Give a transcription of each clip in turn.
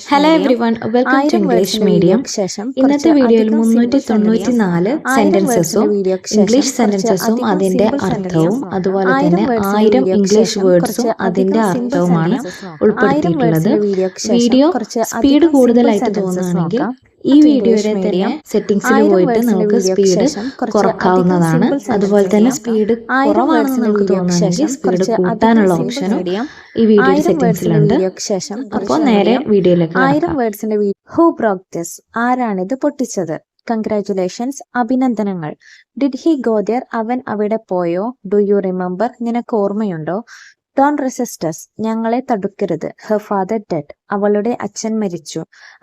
Hello everyone, welcome to English medium. ഇന്നത്തെ വീഡിയോയിൽ 394 സെന്റൻസസും English സെന്റൻസസും അതിന്റെ അർത്ഥവും അതുപോലെ തന്നെ 1000 ഇംഗ്ലീഷ് വേർഡ്സും അതിന്റെ അർത്ഥവുമാണ് ഉൾപ്പെടുത്തിയിട്ടുള്ളത്. വീഡിയോ സ്പീഡ് കൂടുതലായിട്ട് തോന്നുകയാണെങ്കിൽ ഈ വീഡിയോയുടെ തന്നെ സെറ്റിംഗ്സിൽ പോയിട്ട് നമുക്ക് സ്പീഡ് കുറക്കാവുന്നതാണ്. അതുപോലെ തന്നെ സ്പീഡ് കുറവാണെന്ന് നമുക്ക് തോന്നുകയാണെങ്കിൽ സ്പീഡ് കൂട്ടാനുള്ള ഓപ്ഷനും ഈ വീഡിയോ സെറ്റിംഗ്സിലുണ്ട്. അപ്പോൾ നേരെ വീഡിയോയിലേക്ക് വേർഡ്സിന്റെ ഹൂ ബ്രോക്ക് ദിസ്? ആരാണിത് പൊട്ടിച്ചത്? കൺഗ്രാറ്റുലേഷൻസ്, അഭിനന്ദനങ്ങൾ. Did he go there? അവൻ അവിടെ പോയോ? Do you remember? നിനക്ക് ഓർമ്മയുണ്ടോ? ഡോൺ റെസിസ്റ്റസ്, ഞങ്ങളെ തടുക്കരുത്. ഹെർ ഫാദർ ഡെഡ്, അവളുടെ അച്ഛൻ മരിച്ചു.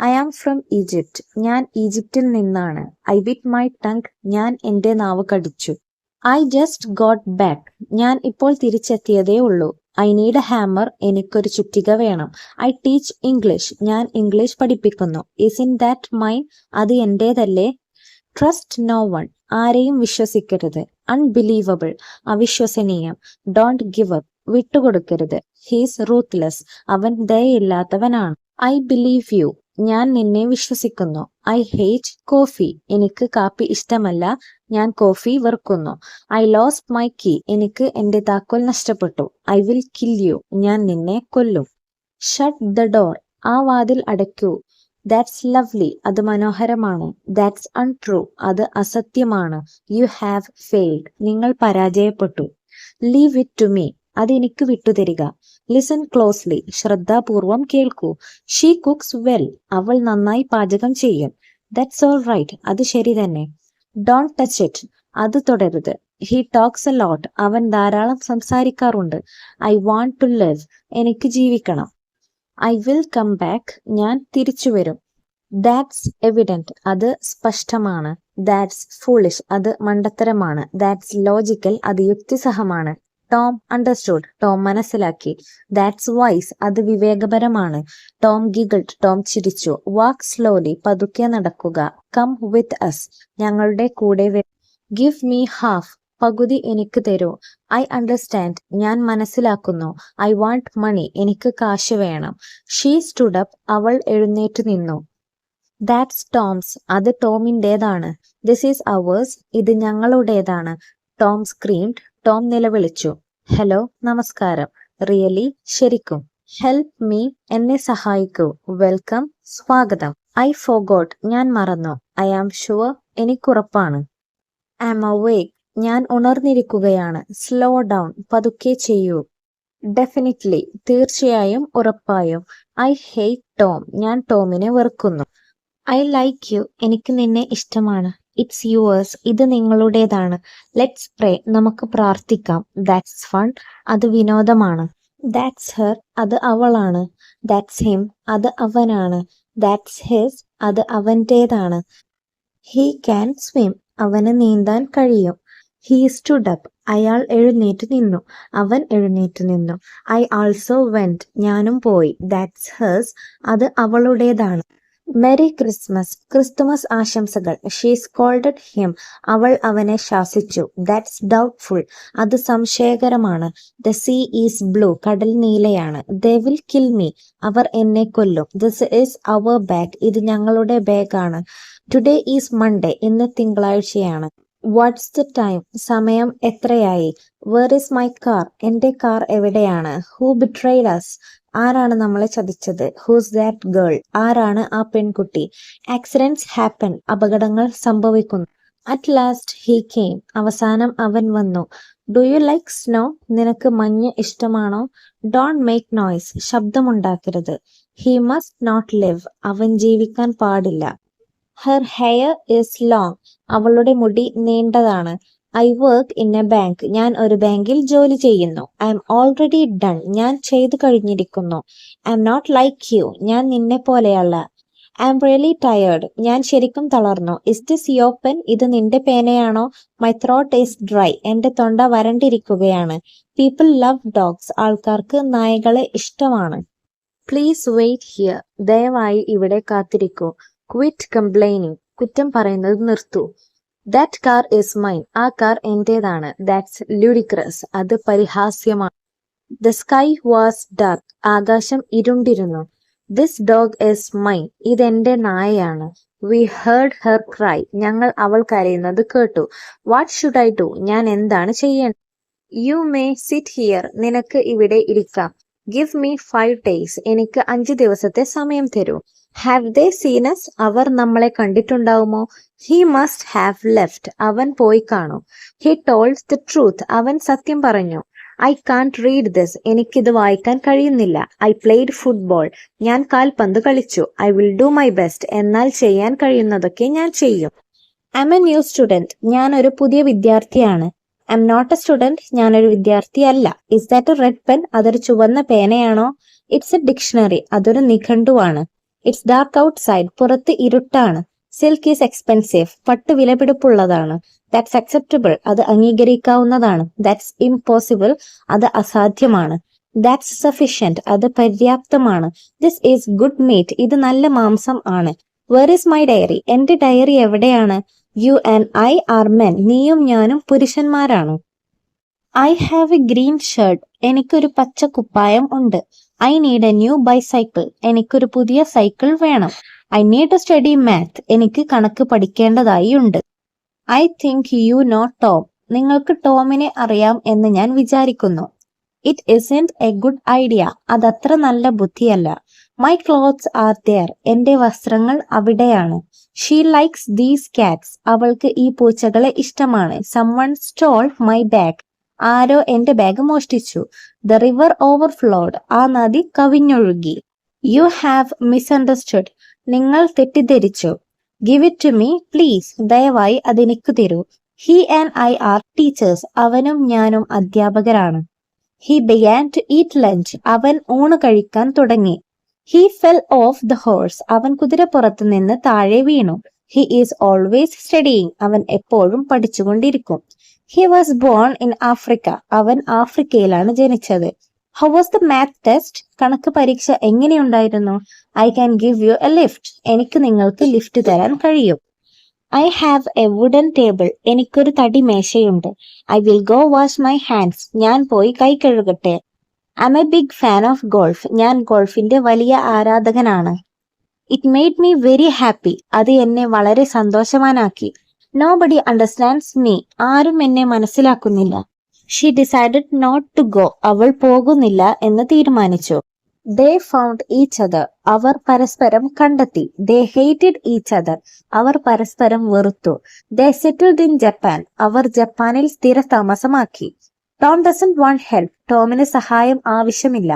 ഐ ആം ഫ്രം ഈജിപ്റ്റ്, ഞാൻ ഈജിപ്തിൽ നിന്നാണ്. ഐ ബിറ്റ് മൈ ടങ്, ഞാൻ എന്റെ നാവ് കടിച്ചു. ഐ ജസ്റ്റ് ഗോട്ട് ബാക്ക്, ഞാൻ ഇപ്പോൾ തിരിച്ചെത്തിയതേ ഉള്ളൂ. ഐ നീഡ് എ ഹാമർ, എനിക്കൊരു ചുറ്റിക വേണം. ഐ ടീച്ച് ഇംഗ്ലീഷ്, ഞാൻ ഇംഗ്ലീഷ് പഠിപ്പിക്കുന്നു. ഇസ് ഇൻ ദാറ്റ് മൈൻ, അത് എന്റേതല്ലേ? ട്രസ്റ്റ് നോ വൺ, ആരെയും വിശ്വസിക്കരുത്. അൺബിലീവബിൾ, അവിശ്വസനീയം. ഡോണ്ട് ഗിവ് അപ്പ്, വിട്ടുകൊടുക്കരുത്. ഹീസ് റൂത്ത്ലെസ്, അവൻ ദയയില്ലാത്തവനാണ്. ഐ ബിലീവ് യു, ഞാൻ നിന്നെ വിശ്വസിക്കുന്നു. ഐ ഹേറ്റ് കോഫി, എനിക്ക് കാപ്പി ഇഷ്ടമല്ല, ഞാൻ കോഫി വെറുക്കുന്നു. ഐ ലോസ്റ്റ് മൈ കീ, എനിക്ക് എന്റെ താക്കോൽ നഷ്ടപ്പെട്ടു. ഐ വിൽ കിൽ യു, ഞാൻ നിന്നെ കൊല്ലും. ഷട്ട് ദ ഡോർ, ആ വാതിൽ അടയ്ക്കൂ. ദാറ്റ്സ് ലവ്ലി, അത് മനോഹരമാണ്. ദാറ്റ്സ് അൺട്രൂ, അത് അസത്യമാണ്. യു ഹാവ് ഫെയിൽഡ്, നിങ്ങൾ പരാജയപ്പെട്ടു. ലീവ് ഇറ്റ് ടു മീ, അതെനിക്ക് വിട്ടുതരിക. ലിസൺ ക്ലോസ്ലി, ശ്രദ്ധാപൂർവം കേൾക്കൂ. ഷീ കുക്സ് വെൽ, അവൾ നന്നായി പാചകം ചെയ്യും. ദാറ്റ്സ് ഓൾ റൈറ്റ്, അത് ശരി തന്നെ. ഡോണ്ട് ടച്ച് ഇറ്റ്, അത് തുടരുത്. ഹി ടോക്സ് എ ലോട്ട്, അവൻ ധാരാളം സംസാരിക്കാറുണ്ട്. ഐ വാണ്ട് ടു ലിവ്, എനിക്ക് ജീവിക്കണം. ഐ വിൽ കം ബാക്ക്, ഞാൻ തിരിച്ചു വരും. ദാറ്റ്സ് എവിഡന്റ്, അത് സ്പഷ്ടമാണ്. ദാറ്റ്സ് ഫൂളിഷ്, അത് മണ്ടത്തരമാണ്. ദാറ്റ്സ് ലോജിക്കൽ, അത് യുക്തിസഹമാണ്. ടോം അണ്ടർസ്റ്റുഡ്, ടോം മനസ്സിലാക്കി. ദാറ്റ്സ് വൈസ്, അത് വിവേകപരമാണ്. ടോം ഗിഗിൾഡ്, ടോം ചിരിച്ചു. വാക്ക് സ്ലോലി, പതുക്കെ നടക്കുക. കം വിത്ത് അസ്, ഞങ്ങളുടെ കൂടെ വരൂ. ഗിവ് മീ ഹാഫ്, പകുതി എനിക്ക് തരൂ. ഐ അണ്ടർസ്റ്റാൻഡ്, ഞാൻ മനസ്സിലാക്കുന്നു. ഐ വാണ്ട് മണി, എനിക്ക് കാശ് വേണം. ഷീ സ്റ്റുഡ് അപ്പ്, അവൾ എഴുന്നേറ്റ് നിന്നു. ദാറ്റ്സ് ടോംസ്, അത് ടോമിൻ്റെതാണ്. ദിസ് ഈസ് അവേഴ്സ്, ഇത് ഞങ്ങളുടേതാണ്. ടോം സ്ക്രീംഡ്, ടോം നിലവിളിച്ചു. ഹലോ, നമസ്കാരം. റിയലി, ശരിക്കും. ഹെൽപ്പ് മീ, എന്നെ സഹായിക്കൂ. വെൽക്കം, സ്വാഗതം. ഐ ഫോഗോട്ട്, ഞാൻ മറന്നു. I am sure, എനിക്കുറപ്പാണ്. ആം അവേക്ക്, ഞാൻ ഉണർന്നിരിക്കുകയാണ്. സ്ലോ ഡൗൺ, പതുക്കെ ചെയ്യൂ. ഡെഫിനിറ്റ്ലി, തീർച്ചയായും, ഉറപ്പായും. ഐ ഹേറ്റ് ടോം, ഞാൻ ടോമിനെ വെറുക്കുന്നു. ഐ ലൈക്ക് യു, എനിക്ക് നിന്നെ ഇഷ്ടമാണ്. ഇറ്റ്സ് യുവേഴ്സ്, ഇത് നിങ്ങളുടേതാണ്. ലെറ്റ്സ് പ്രേ, നമുക്ക് പ്രാർത്ഥിക്കാം. ദാറ്റ്സ് ഫൺ, അത് വിനോദമാണ്. ദാറ്റ്സ് ഹെർ, അത് അവളാണ്. ദാറ്റ്സ് ഹിം, അത് അവനാണ്. ദാറ്റ്സ് ഹിസ്, അത് അവൻ്റേതാണ്. ഹീ ക്യാൻ സ്വിം, അവന് നീന്താൻ കഴിയും. ഹീ സ്റ്റുഡ് അപ്പ്, അയാൾ എഴുന്നേറ്റ് നിന്നു. അവൻ എഴുന്നേറ്റ് നിന്നു. ഐ ആൾസോ വെന്റ്, ഞാനും പോയി. ദാറ്റ്സ് ഹേഴ്സ്, അത് അവളുടേതാണ്. മെരി ക്രിസ്മസ്, ക്രിസ്തുമസ് ആശംസകൾ. ഷീ സ്കോൾഡഡ് ഹിം, അവൾ അവനെ ശാസിച്ചു. ദാറ്റ്സ് ഡൗട്ട്ഫുൾ, അത് സംശയകരമാണ്. ദ സീ ഈസ് ബ്ലൂ, കടൽ നീലയാണ്. ദേ വിൽ കിൽ മീ, അവർ എന്നെ കൊല്ലും. ദിസ് ഈസ് അവർ ബാഗ്, ഇത് ഞങ്ങളുടെ ബാഗാണ്. ടുഡേ ഈസ് മൺഡേ, ഇന്ന് തിങ്കളാഴ്ചയാണ്. വാട്ട്സ് ദ ടൈം, സമയം എത്രയായി. വേർ ഈസ് മൈ കാർ, എന്റെ കാർ എവിടെയാണ്. ഹൂ ബിട്രേഡ് അസ്, ആരാണ് നമ്മളെ ചതിച്ചത്. ഹൂസ് ദാറ്റ് ഗേൾ, ആരാണ് ആ പെൺകുട്ടി. ആക്സിഡന്റ്സ് ഹാപ്പൻ, അപകടങ്ങൾ സംഭവിക്കുന്നു. അറ്റ് ലാസ്റ്റ് ഹീ കെയിം, അവസാനം അവൻ വന്നു. ഡു യു ലൈക്ക് സ്നോ, നിനക്ക് മഞ്ഞ് ഇഷ്ടമാണോ. ഡോണ്ട് മേക്ക് നോയ്സ്, ശബ്ദമുണ്ടാക്കരുത്. ഹീ മസ്റ്റ് നോട്ട് ലിവ്, അവൻ ജീവിക്കാൻ പാടില്ല. ഹെർ ഹെയർ ഈസ് ലോങ്, അവളുടെ മുടി നീണ്ടതാണ്. I work in a bank, ഞാൻ ഒരു ബാങ്കിൽ ജോലി ചെയ്യുന്നു. ഐ എം ഓൾറെഡി ഡൺ, ഞാൻ ചെയ്തു കഴിഞ്ഞിരിക്കുന്നു. I M not like you, ഞാൻ നിന്നെ പോലെയല്ല. ഐ എം റിയലി ടയേർഡ്, ഞാൻ ശരിക്കും തളർന്നു. ഇസ് ദിസ് യുവർ പെൻ, ഇത് നിന്റെ പേനയാണോ. മൈ ത്രോട്ട് ഈസ് ഡ്രൈ, എന്റെ തൊണ്ട വരണ്ടിരിക്കുകയാണ്. പീപ്പിൾ ലവ് ഡോഗ്സ്, ആൾക്കാർക്ക് നായകളെ ഇഷ്ടമാണ്. പ്ലീസ് വെയിറ്റ് ഹിയർ, ദയവായി ഇവിടെ കാത്തിരിക്കൂ. ക്വിറ്റ് കംപ്ലൈനിങ്, കുറ്റം പറയുന്നത് നിർത്തൂ. ദാറ്റ് കാർ ഈസ് മൈൻ, ആ കാർ എന്റേതാണ്. ദാറ്റ്സ് ലുഡിക്രസ്, അത് പരിഹാസ്യമാണ്. ദ സ്കൈ വാസ് ഡാർക്ക്, ആകാശം ഇരുണ്ടിരുന്നു. This dog is mine. ഇതെന്റെ നായയാണ്. We heard her cry. ഞങ്ങൾ അവൾ കരയുന്നത് കേട്ടു. What should I do? ഞാൻ എന്താണ് ചെയ്യേണ്ടത്? You may sit here. നിനക്ക് ഇവിടെ ഇരിക്കാം. Give me 5 days. എനിക്ക് 5 ദിവസത്തെ സമയം തരൂ. Have they seen us? അവർ നമ്മളെ കണ്ടിട്ടുണ്ടാവുമോ? He must have left. അവൻ പോയി കാണും. He told the truth. അവൻ സത്യം പറഞ്ഞു. I can't read this. എനിക്കിത് വായിക്കാൻ കഴിയുന്നില്ല. I played football. ഞാൻ കാൽപന്ത് കളിച്ചു. I will do my best. എന്നാൽ ചെയ്യാൻ കഴിയുന്നതൊക്കെ ഞാൻ ചെയ്യും. I'm a new student. ഞാൻ ഒരു പുതിയ വിദ്യാർത്ഥിയാണ്. I M not a student. ഞാനൊരു വിദ്യാർത്ഥിയല്ല. Is that a red pen? അതൊരു ചുവന്ന പേനയാണോ? It's a dictionary. അതൊരു നിഘണ്ടുവാണ്. It's dark outside. പുറത്ത് ഇരുട്ടാണ്. Silk is expensive. പട്ട് വിലപിടിപ്പുള്ളതാണ്. That's acceptable. അത് അംഗീകരിക്കാവുന്നതാണ്. That's impossible. അത് അസാധ്യമാണ്. That's sufficient. അത് പര്യാപ്തമാണ്. This is good meat. ഇത് നല്ല മാംസം ആണ്. Where is my diary? എന്റെ ഡയറി എവിടെയാണ്? You and I are men. നീയും ഞാനും പുരുഷന്മാരാണ്. I have a green shirt. എനിക്കൊരു പച്ച കുപ്പായം ഉണ്ട്. I need a new bicycle. എനിക്കൊരു പുതിയ സൈക്കിൾ വേണം. I need to study math. എനിക്ക് കണക്ക് പഠിക്കേണ്ടതായി ഉണ്ട്. I think you know Tom. നിങ്ങൾക്ക് ടോമിനെ അറിയാം എന്ന് ഞാൻ വിചാരിക്കുന്നു. It ഇസ്ന്റ് a good idea. അതത്ര നല്ല ബുദ്ധിയല്ല. My clothes are there. എന്റെ വസ്ത്രങ്ങൾ അവിടെയാണ്. She likes these cats. അവൾക്ക് ഈ പൂച്ചകളെ ഇഷ്ടമാണ്. someone stole my bag. ആരോ എന്റെ ബാഗ് മോഷ്ടിച്ചു. The river overflowed. ആ നദി കവിഞ്ഞൊഴുകി. You have misunderstood. നിങ്ങൾ തെറ്റിദ്ധരിച്ചു. Give it to me please. ദയവായി അതെനിക്ക് തരൂ. He and I are teachers. അവനും ഞാനും അധ്യാപകരാണ്. He began to eat lunch. അവൻ ഊണ് കഴിക്കാൻ തുടങ്ങി. He fell off the horse. അവൻ കുതിരപ്പുറത്ത് നിന്ന് താഴെ വീണു. He is always studying. അവൻ എപ്പോഴും പഠിച്ചുകൊണ്ടിരിക്കും. He was born in Africa. അവൻ ആഫ്രിക്കയിലാണ് ജനിച്ചത്. How was the math test? കണക്ക് പരീക്ഷ എങ്ങനെയുണ്ടായിരുന്നു? I can give you a lift. എനിക്ക് നിങ്ങൾക്ക് ലിഫ്റ്റ് തരാൻ കഴിയും. I have a wooden table. എനിക്കൊരു തടി മേശയുണ്ട്. I will go wash my hands. ഞാൻ പോയി കൈ കഴുകട്ടെ. I'm a big fan of golf. ഞാൻ ഗോൾഫിന്റെ വലിയ ആരാധകനാണ്. It made me very happy. അത് എന്നെ വളരെ സന്തോഷവാനാക്കി. Nobody understands me. ആരും എന്നെ മനസ്സിലാക്കുന്നില്ല. She decided not to go. അവൾ പോകുന്നില്ല എന്ന് തീരുമാനിച്ചു. They found each other. അവർ പരസ്പരം കണ്ടെത്തി. They hated each other. അവർ പരസ്പരം വെറുത്തു. They settled in Japan. അവർ ജപ്പാനിൽ സ്ഥിരതാമസമാക്കി. Tom doesn't want help. ടോമിന് സഹായം ആവശ്യമില്ല.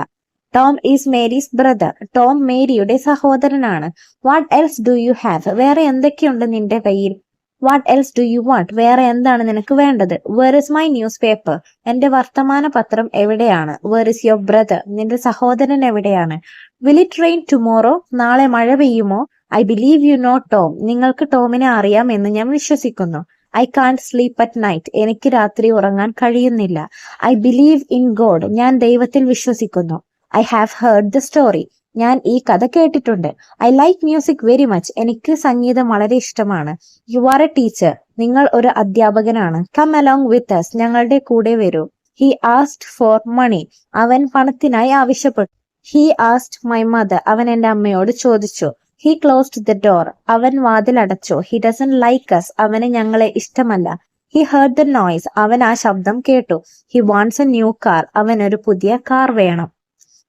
Tom is Mary's brother. ടോം മേരിയുടെ സഹോദരനാണ്. What else do you have? വേറെ എന്തൊക്കെയുണ്ട് നിന്റെ കയ്യിൽ? What else do you want? വേറെ എന്താണ് നിനക്ക് വേണ്ടത്? Where is my news paper? എന്റെ വർത്തമാന പത്രം എവിടെയാണ്? Where is your brother? നിന്റെ സഹോദരൻ എവിടെയാണ്? Will it rain tomorrow? നാളെ മഴ പെയ്യുമോ? I believe you know Tom. നിങ്ങൾക്ക് ടോമിനെ അറിയാം എന്ന് ഞാൻ വിശ്വസിക്കുന്നു. I can't sleep at night. എനിക്ക് രാത്രി ഉറങ്ങാൻ കഴിയുന്നില്ല. I believe in God. ഞാൻ ദൈവത്തിൽ വിശ്വസിക്കുന്നു. I have heard the story. ഞാൻ ഈ കഥ കേട്ടിട്ടുണ്ട്. I like music very much. എനിക്ക് സംഗീതം വളരെ ഇഷ്ടമാണ്. You are a teacher. നിങ്ങൾ ഒരു അധ്യാപകനാണ്. Come along with us. ഞങ്ങളുടെ കൂടെ വരൂ. He asked for money. അവൻ പണത്തിനായി ആവശ്യപ്പെട്ടു. He asked my mother. അവൻ എന്റെ അമ്മയോട് ചോദിച്ചു. He closed the door. അവൻ വാതിൽ അടച്ചു. He doesn't like us. അവന് ഞങ്ങളെ ഇഷ്ടമല്ല. He heard the noise. അവൻ ആ ശബ്ദം കേട്ടു. He wants a new car. അവൻ ഒരു പുതിയ കാർ വേണം.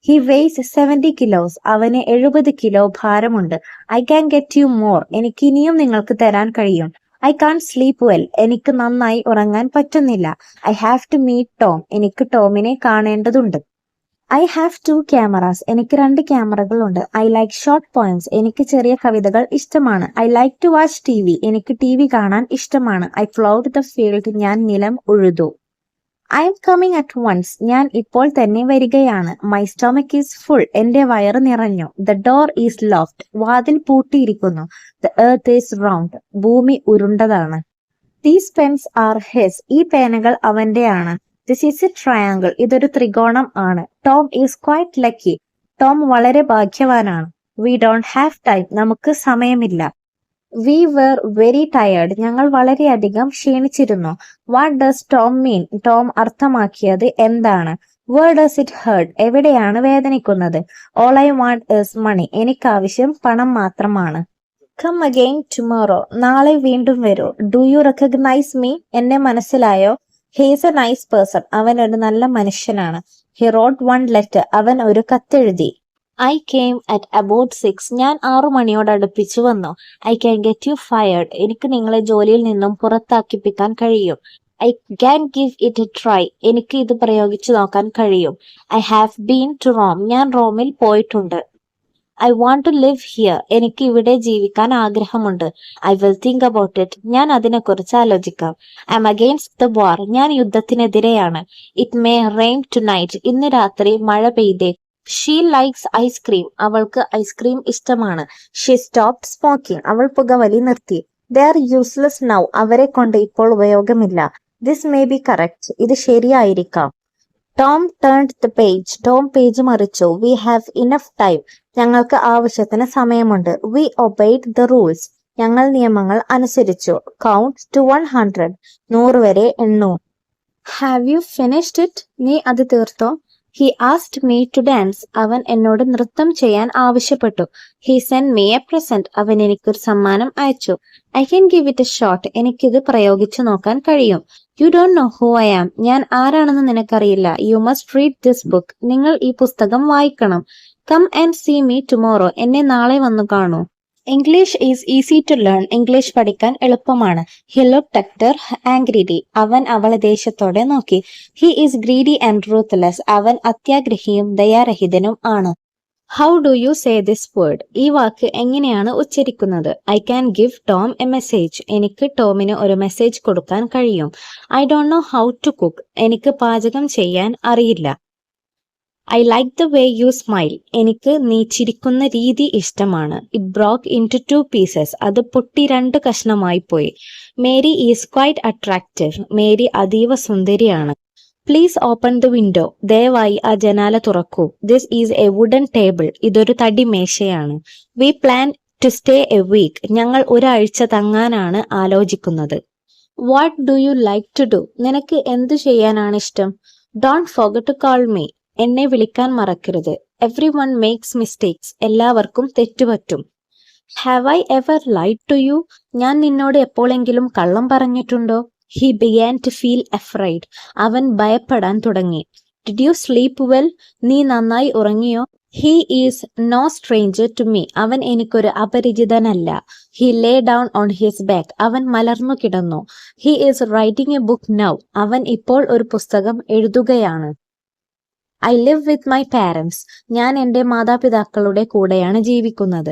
He weighs 70 kilos. അവന് 70 കിലോ ഭാരമുണ്ട്. I can get you more. എനിക്ക് ഇനിയും നിങ്ങൾക്ക് തരാൻ കഴിയും. I can't sleep well. എനിക്ക് നന്നായി ഉറങ്ങാൻ പറ്റുന്നില്ല. I have to meet Tom. എനിക്ക് ടോമിനെ കാണേണ്ടതുണ്ട്. I have 2 cameras. എനിക്ക് 2 ക്യാമറകളുണ്ട്. I like short poems. എനിക്ക് ചെറിയ കവിതകൾ ഇഷ്ടമാണ്. I like to watch TV. എനിക്ക് TV കാണാൻ ഇഷ്ടമാണ്. I ploughed the field. ഞാൻ നിലം ഉഴുതു. I'm coming at once. ഞാൻ ഇപ്പോൾ തന്നെ വരികയാണ്. My stomach is full. എന്റെ വയറ് നിറഞ്ഞു. The door is locked. വാതിൽ പൂട്ടിയിരിക്കുന്നു. The earth is round. ഭൂമി ഉരുണ്ടതാണ്. These pens are his. ഈ പേനകൾ അവന്റെയാണ്. This is a triangle. ഇതൊരു ത്രികോണം ആണ്. Tom is quite lucky. Tom വളരെ ഭാഗ്യവാനാണ്. We don't have time. നമുക്ക് സമയമില്ല. We were very tired. ഞങ്ങൾ വളരെയധികം ക്ഷീണിച്ചിരുന്നു. What does Tom mean? Tom അർത്ഥമാക്കിയത് എന്താണ്? Where does it hurt? എവിടെയാണ് വേദനിക്കുന്നത്? All I want is money. എനിക്കാവശ്യം പണം മാത്രമാണ്. Come again tomorrow. നാളെ വീണ്ടും വരൂ. Do you recognise me? എന്നെ മനസ്സിലായോ? He's a nice person. അവൻ ഒരു നല്ല മനുഷ്യനാണ്. He wrote one letter. അവൻ ഒരു കത്തെഴുതി. I came at about 6. ഞാൻ 6 മണിയോട് അടുപ്പിച്ചു വന്നു. I can get you fired. എനിക്ക് നിങ്ങളെ ജോലിയിൽ നിന്നും പുറത്താക്കിപ്പിക്കാൻ കഴിയും. I can give it a try. എനിക്ക് ഇത് പ്രയോഗിച്ചു നോക്കാൻ കഴിയും. I have been to Rome. ഞാൻ റോമിൽ പോയിട്ടുണ്ട്. I want to live here. എനിക്ക് ഇവിടെ ജീവിക്കാൻ ആഗ്രഹമുണ്ട്. I will think about it. ഞാൻ അതിനെക്കുറിച്ച് ആലോചിക്കാം. I'm against the war. ഞാൻ യുദ്ധത്തിനെതിരെയാണ്. It may rain tonight. ഇന്ന് രാത്രി മഴ പെയ്തേ. She likes ice cream. അവൾക്ക് ഐസ്ക്രീം ഇഷ്ടമാണ്. She stopped smoking. അവൾ പുകവലി നിർത്തി. They are useless now. അവരെ കൊണ്ട് ഇപ്പോൾ ഉപയോഗമില്ല. This may be correct. ഇത് ശരിയായിരിക്കാം. Tom turned the page. Tom page മറിച്ചു. We have enough time. ഞങ്ങൾക്ക് ആവശ്യത്തിന് സമയമുണ്ട്. We obeyed the rules. ഞങ്ങൾ നിയമങ്ങൾ അനുസരിച്ചു. Count to 100. 100 വരെ എണ്ണൂ. Have you finished it? നീ അത് തീർത്തോ? He asked me to dance. അവൻ എന്നോട് നൃത്തം ചെയ്യാൻ ആവശ്യപ്പെട്ടു. He send me a present. അവൻ എനിക്കൊരു സമ്മാനം അയച്ചു. I can give it a shot. എനിക്കിത് പ്രയോഗിച്ചു നോക്കാൻ കഴിയും. You don't know who I am. ഞാൻ ആരാണെന്ന് നിനക്കറിയില്ല. You must read this book. നിങ്ങൾ ഈ പുസ്തകം വായിക്കണം. Come and see me tomorrow. എന്നെ നാളെ വന്നു കാണൂ. English is easy to learn. English പഠിക്കാൻ എളുപ്പമാണ്. He looked at her angrily. അവൻ അവളെ ദേഷ്യത്തോടെ നോക്കി. He is greedy and ruthless. അവൻ അത്യാഗ്രഹിയും ദയാരഹിതനും ആണ്. How do you say this word? ഈ വാക്ക് എങ്ങനെയാണ് ഉച്ചരിക്കുന്നത്? I can give Tom a message. എനിക്ക് ടോമിന് ഒരു മെസ്സേജ് കൊടുക്കാൻ കഴിയും. I don't know how to cook. എനിക്ക് പാചകം ചെയ്യാൻ അറിയില്ല. I like the way you smile. എനിക്ക് നീ ചിരിക്കുന്ന രീതി ഇഷ്ടമാണ്. It broke in to 2 pieces. അത് പൊട്ടി 2 കഷ്ണമായി പോയി. Mary is quite attractive. Mary അതീവ സുന്ദരിയാണ്. Please open the window. ദയവായി ആ ജനാല തുറക്കൂ. This is a wooden table. ഇതൊരു തടി മേശയാണ്. We plan to stay a week. ഞങ്ങൾ ഒരാഴ്ച തങ്ങാനാണ് ആലോചിക്കുന്നത്. What do you like to do? നിനക്ക് എന്തു ചെയ്യാനാണ് ഇഷ്ടം? Don't forget to call me. എന്നെ വിളിക്കാൻ മറക്കരുത്. Everyone makes mistakes. എല്ലാവർക്കും തെറ്റുപറ്റും. Have I ever laid to you? ഞാൻ നിന്നോട് എപ്പോഴെങ്കിലും കള്ളം പറഞ്ഞിട്ടുണ്ടോ? He began to feel afraid. അവൻ ഭയപ്പെടാൻ തുടങ്ങി. Did you sleep well? നീ നന്നായി ഉറങ്ങിയോ? He is no stranger to me. അവൻ എനിക്കൊരു അപരിചിതനല്ല. He lay down on his back. അവൻ മലർന്നു കിടന്നു. He is writing a book now. അവൻ ഇപ്പോൾ ഒരു പുസ്തകം എഴുതുകയാണ്. I live with my parents. ഞാൻ എൻ്റെ മാതാപിതാക്കളുടെ കൂടെയാണ് ജീവിക്കുന്നത്.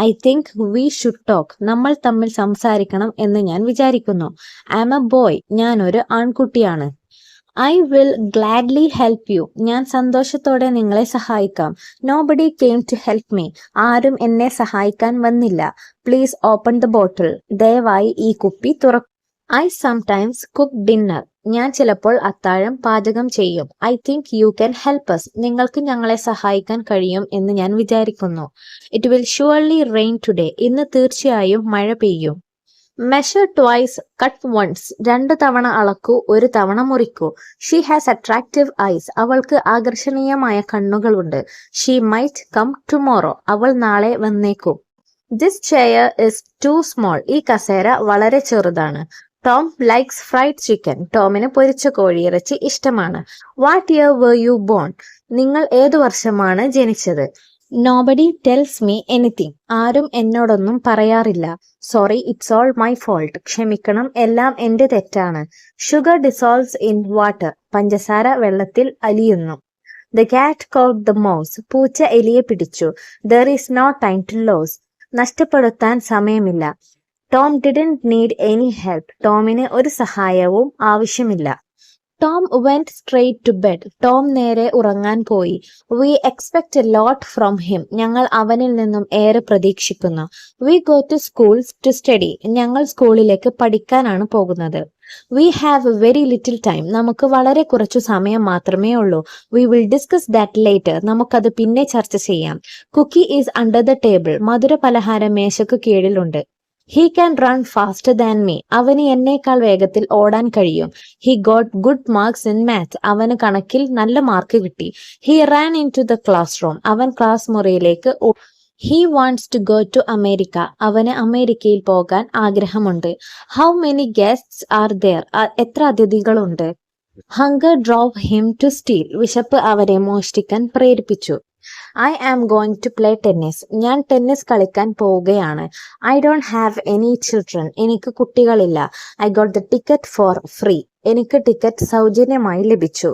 I think we should talk. നമ്മൾ തമ്മിൽ സംസാരിക്കണം എന്ന് ഞാൻ വിചാരിക്കുന്നു. I am a boy. ഞാനൊരു ആൺകുട്ടിയാണ്. I will gladly help you. ഞാൻ സന്തോഷത്തോടെ നിങ്ങളെ സഹായിക്കാം. Nobody came to help me. ആരും എന്നെ സഹായിക്കാൻ വന്നില്ല. Please open the bottle. ദയവായി ഈ കുപ്പി തുറക്കൂ. I sometimes cook dinner. ഞാൻ ചിലപ്പോൾ അത്താഴം പാചകം ചെയ്യും. I think you can help us. നിങ്ങൾക്ക് ഞങ്ങളെ സഹായിക്കാൻ കഴിയും എന്ന് ഞാൻ വിചാരിക്കുന്നു. It will surely rain today. ഇന്ന് തീർച്ചയായും മഴ പെയ്യും. Measure twice, cut once. 2 തവണ അളക്കൂ, 1 തവണ മുറിക്കൂ. She has attractive eyes. അവൾക്ക് ആകർഷണീയമായ കണ്ണുകളുണ്ട്. She might come tomorrow. അവൾ നാളെ വന്നേക്കും. This chair is too small. ഈ കസേര വളരെ ചെറുതാണ്. Tom likes fried chicken. ടോമിന് പൊരിച്ച കോഴിയിറച്ചി ഇഷ്ടമാണ്. What year were you born? നിങ്ങൾ ഏതു വർഷമാണ് ജനിച്ചത്? Nobody tells me anything. ആരും എന്നോടൊന്നും പറയാറില്ല. Sorry, it's all my fault. ക്ഷമിക്കണം, എല്ലാം എന്റെ തെറ്റാണ്. Sugar dissolves in water. പഞ്ചസാര വെള്ളത്തിൽ അലിയുന്നു. ദ കാറ്റ് കോട്ട് ദ മൗസ്. പൂച്ച എലിയെ പിടിച്ചു. There is no time to lose. നഷ്ടപ്പെടുത്താൻ സമയമില്ല. Tom didn't need any help. ടോമിന് ഒരു സഹായവും ആവശ്യമില്ല. Tom went straight to bed. Tom നേരെ ഉറങ്ങാൻ പോയി. We expect a lot from him. ഞങ്ങൾ അവനിൽ നിന്നും ഏറെ പ്രതീക്ഷിക്കുന്നു. We go to schools to study. ഞങ്ങൾ സ്കൂളിലേക്ക് പഠിക്കാനാണ് പോകുന്നത്. We have very little time. നമുക്ക് വളരെ കുറച്ചു സമയം മാത്രമേ ഉള്ളൂ. We will discuss that later. നമുക്കത് പിന്നെ ചർച്ച ചെയ്യാം. Cookie is under the table. മധുര പലഹാരം മേശയ്ക്ക് കീഴിലുണ്ട്. He can run faster than me. അവന് എന്നേക്കാൾ വേഗത്തിൽ ഓടാൻ കഴിയും. He got good marks in maths. അവന് കണക്കിൽ നല്ല മാർക്ക് കിട്ടി. He ran into the classroom. അവൻ ക്ലാസ് മുറിയിലേക്ക് he wants to go to America. അവന് അമേരിക്കയിൽ പോകാൻ ആഗ്രഹമുണ്ട്. How many guests are there. എത്ര അതിഥികളുണ്ട്. Hunger drove him to steal. വിശപ്പ് അവരെ മോഷ്ടിക്കാൻ പ്രേരിപ്പിച്ചു. I am going to play tennis. ഞാൻ ടെന്നീസ് കളിക്കാൻ പോവുകയാണ്. I don't have any children. എനിക്ക് കുട്ടികളില്ല. I got the ticket for free. എനിക്ക് ടിക്കറ്റ് സൗജന്യമായി ലഭിച്ചു.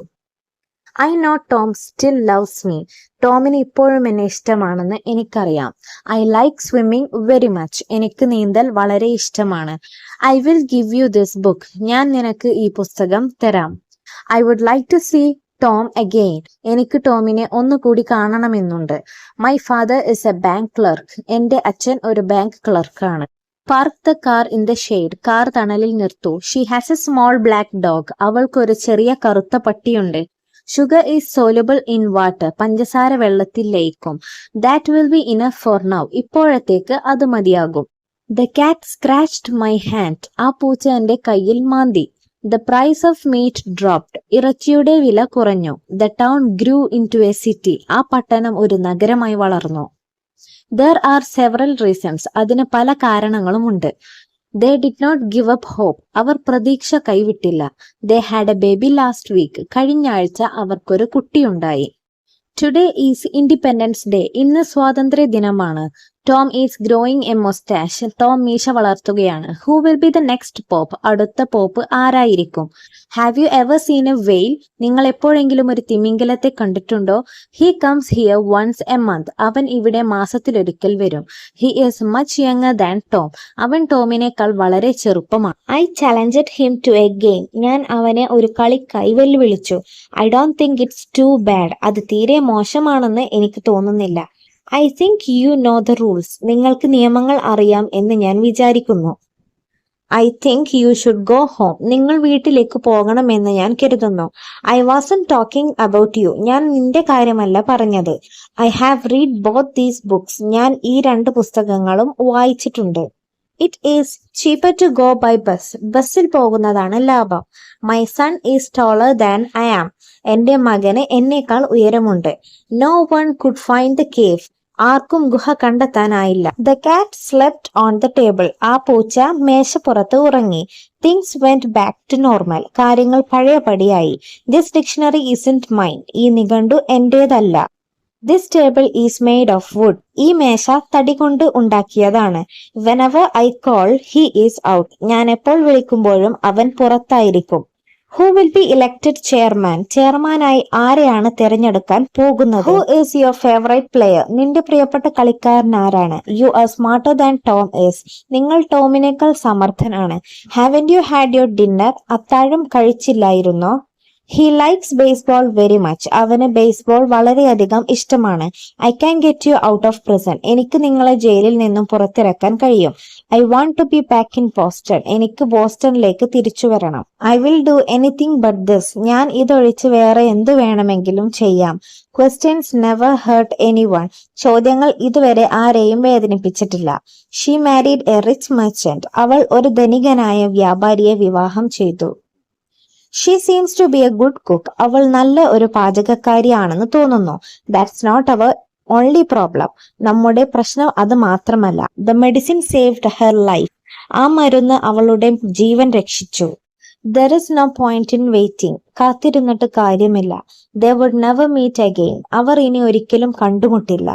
I know Tom still loves me. ടോമിന് ഇപ്പോഴും എന്നെ ഇഷ്ടമാണെന്ന് എനിക്കറിയാം. I like swimming very much. എനിക്ക് നീന്തൽ വളരെ ഇഷ്ടമാണ്. I will give you this book. ഞാൻ നിനക്ക് ഈ പുസ്തകം തരാം. I would like to see Tom again. എനിക്ക് ടോമിനെ ഒന്നുകൂടി കാണണമെന്നുണ്ട്. My father is a bank clerk. എന്റെ അച്ഛൻ ഒരു ബാങ്ക് ക്ലർക്കാണ്. Park the car in the shade. Car തണലിൽ നിർത്തൂ. She has a small black dog. അവൾക്കൊരു ചെറിയ കറുത്ത പട്ടിയുണ്ട്. Sugar is soluble in water. പഞ്ചസാര വെള്ളത്തിൽ ലയിക്കും. That will be enough for now. ഇപ്പോഴത്തേക്ക് അത് മതിയാകും. The cat scratched my hand. ആ പൂച്ച എന്റെ കയ്യിൽ മാന്തി. The price of meat dropped. ഇറച്ചിയുടെ വില കുറഞ്ഞു. The town grew into a city. ആ പട്ടണം ഒരു നഗരമായി വളർന്നു. There are several reasons. അതിന് പല കാരണങ്ങളുമുണ്ട്. They did not give up hope. അവർ പ്രതീക്ഷ കൈവിട്ടില്ല. They had a baby last week. കഴിഞ്ഞ ആഴ്ച അവർക്കൊരു കുട്ടിയുണ്ടായി. Today is Independence Day. ഇന്ന് സ്വാതന്ത്ര്യ ദിനമാണ്. Tom is growing a mustache. Tom മീശ വളർത്തുകയാണ്. Who will be the next pope? അടുത്ത പോപ്പ് ആരായിരിക്കും? Have you ever seen a whale? നിങ്ങൾ എപ്പോഴെങ്കിലും ഒരു തിമിംഗലത്തെ കണ്ടിട്ടുണ്ടോ? He comes here once a month. അവൻ ഇവിടെ മാസത്തിലൊരിക്കൽ വരും. He is much younger than Tom. അവൻ ടോമിനേക്കാൾ വളരെ ചെറുപ്പമാണ്. I challenged him to a game. ഞാൻ അവനെ ഒരു കളിക്കായി വെല്ലുവിളിച്ചു. I don't think it's too bad. അത് തീരെ മോശമാണെന്ന് എനിക്ക് തോന്നുന്നില്ല. I think you know the rules. നിങ്ങൾക്ക് നിയമങ്ങൾ അറിയാം എന്ന് ഞാൻ വിചാരിക്കുന്നു. I think you should go home. നിങ്ങൾ വീട്ടിലേക്ക് പോകണമെന്ന് ഞാൻ കരുതുന്നു. I wasn't talking about you. ഞാൻ നിന്റെ കാര്യമല്ല പറഞ്ഞത്. I have read both these books. ഞാൻ ഈ രണ്ട് പുസ്തകങ്ങളും വായിച്ചിട്ടുണ്ട്. It is cheaper to go by bus. ബസ്സിൽ പോകുന്നതാണ് ലാഭം. My son is taller than I am. എന്റെ മകന് എന്നേക്കാൾ ഉയരമുണ്ട്. No one could find the cave. ആർക്കും ഗുഹ കണ്ടെത്താനായില്ല. The cat slept on the table. ആ പൂച്ച മേശപ്പുറത്ത് ഉറങ്ങി. Things went back to normal. കാര്യങ്ങൾ പഴയപടിയായി. This dictionary isn't mine. ഈ നിഘണ്ടു എന്റേതല്ല. This table is made of wood. ഈ മേശ തടി കൊണ്ട് ഉണ്ടാക്കിയതാണ്. Whenever I call, he is out. ഞാൻ എപ്പോൾ വിളിക്കുമ്പോഴും അവൻ പുറത്തായിരിക്കും. Who will be elected chairman? ചെയർമാനായി ആരെയാണ് തിരഞ്ഞെടുക്കാൻ പോകുന്നത്? Who is your favorite player? നിന്റെ പ്രിയപ്പെട്ട കളിക്കാരൻ ആരാണ്? You are smarter than Tom is. നിങ്ങൾ ടോമിനേക്കാൾ സമർത്ഥനാണ്. Haven't you had your dinner? അത്താഴം കഴിച്ചില്ലായിരുന്നോ? He likes baseball very much. അവന് ബേസ്ബോൾ വളരെയധികം ഇഷ്ടമാണ്. I can get you out of prison. എനിക്ക് നിങ്ങളെ ജയിലിൽ നിന്നും പുറത്തിറക്കാൻ കഴിയും. I want to be back in Boston. എനിക്ക് ബോസ്റ്റണിലേക്ക് തിരിച്ചു വരണം. I will do anything but this. ഞാൻ ഇതൊഴിച്ച് വേറെ എന്തു വേണമെങ്കിലും ചെയ്യാം. Questions never hurt anyone. ചോദ്യങ്ങൾ ഇതുവരെ ആരെയും വേദനിപ്പിച്ചിട്ടില്ല. She married a rich merchant. അവൾ ഒരു ധനികനായ വ്യാപാരിയെ വിവാഹം ചെയ്തു. She seems to be a good cook. അവൾ നല്ല ഒരു പാചകക്കാരിയാണെന്ന് തോന്നുന്നു. That's not our only problem. നമ്മുടെ പ്രശ്നം അത് മാത്രമല്ല. The medicine saved her life. ആ മരുന്ന് അവളുടെ ജീവൻ രക്ഷിച്ചു. There is no point in waiting. കാത്തിരുന്നിട്ട് കാര്യമില്ല. They would never meet again. അവർ ഇനി ഒരിക്കലും കണ്ടുമുട്ടില്ല.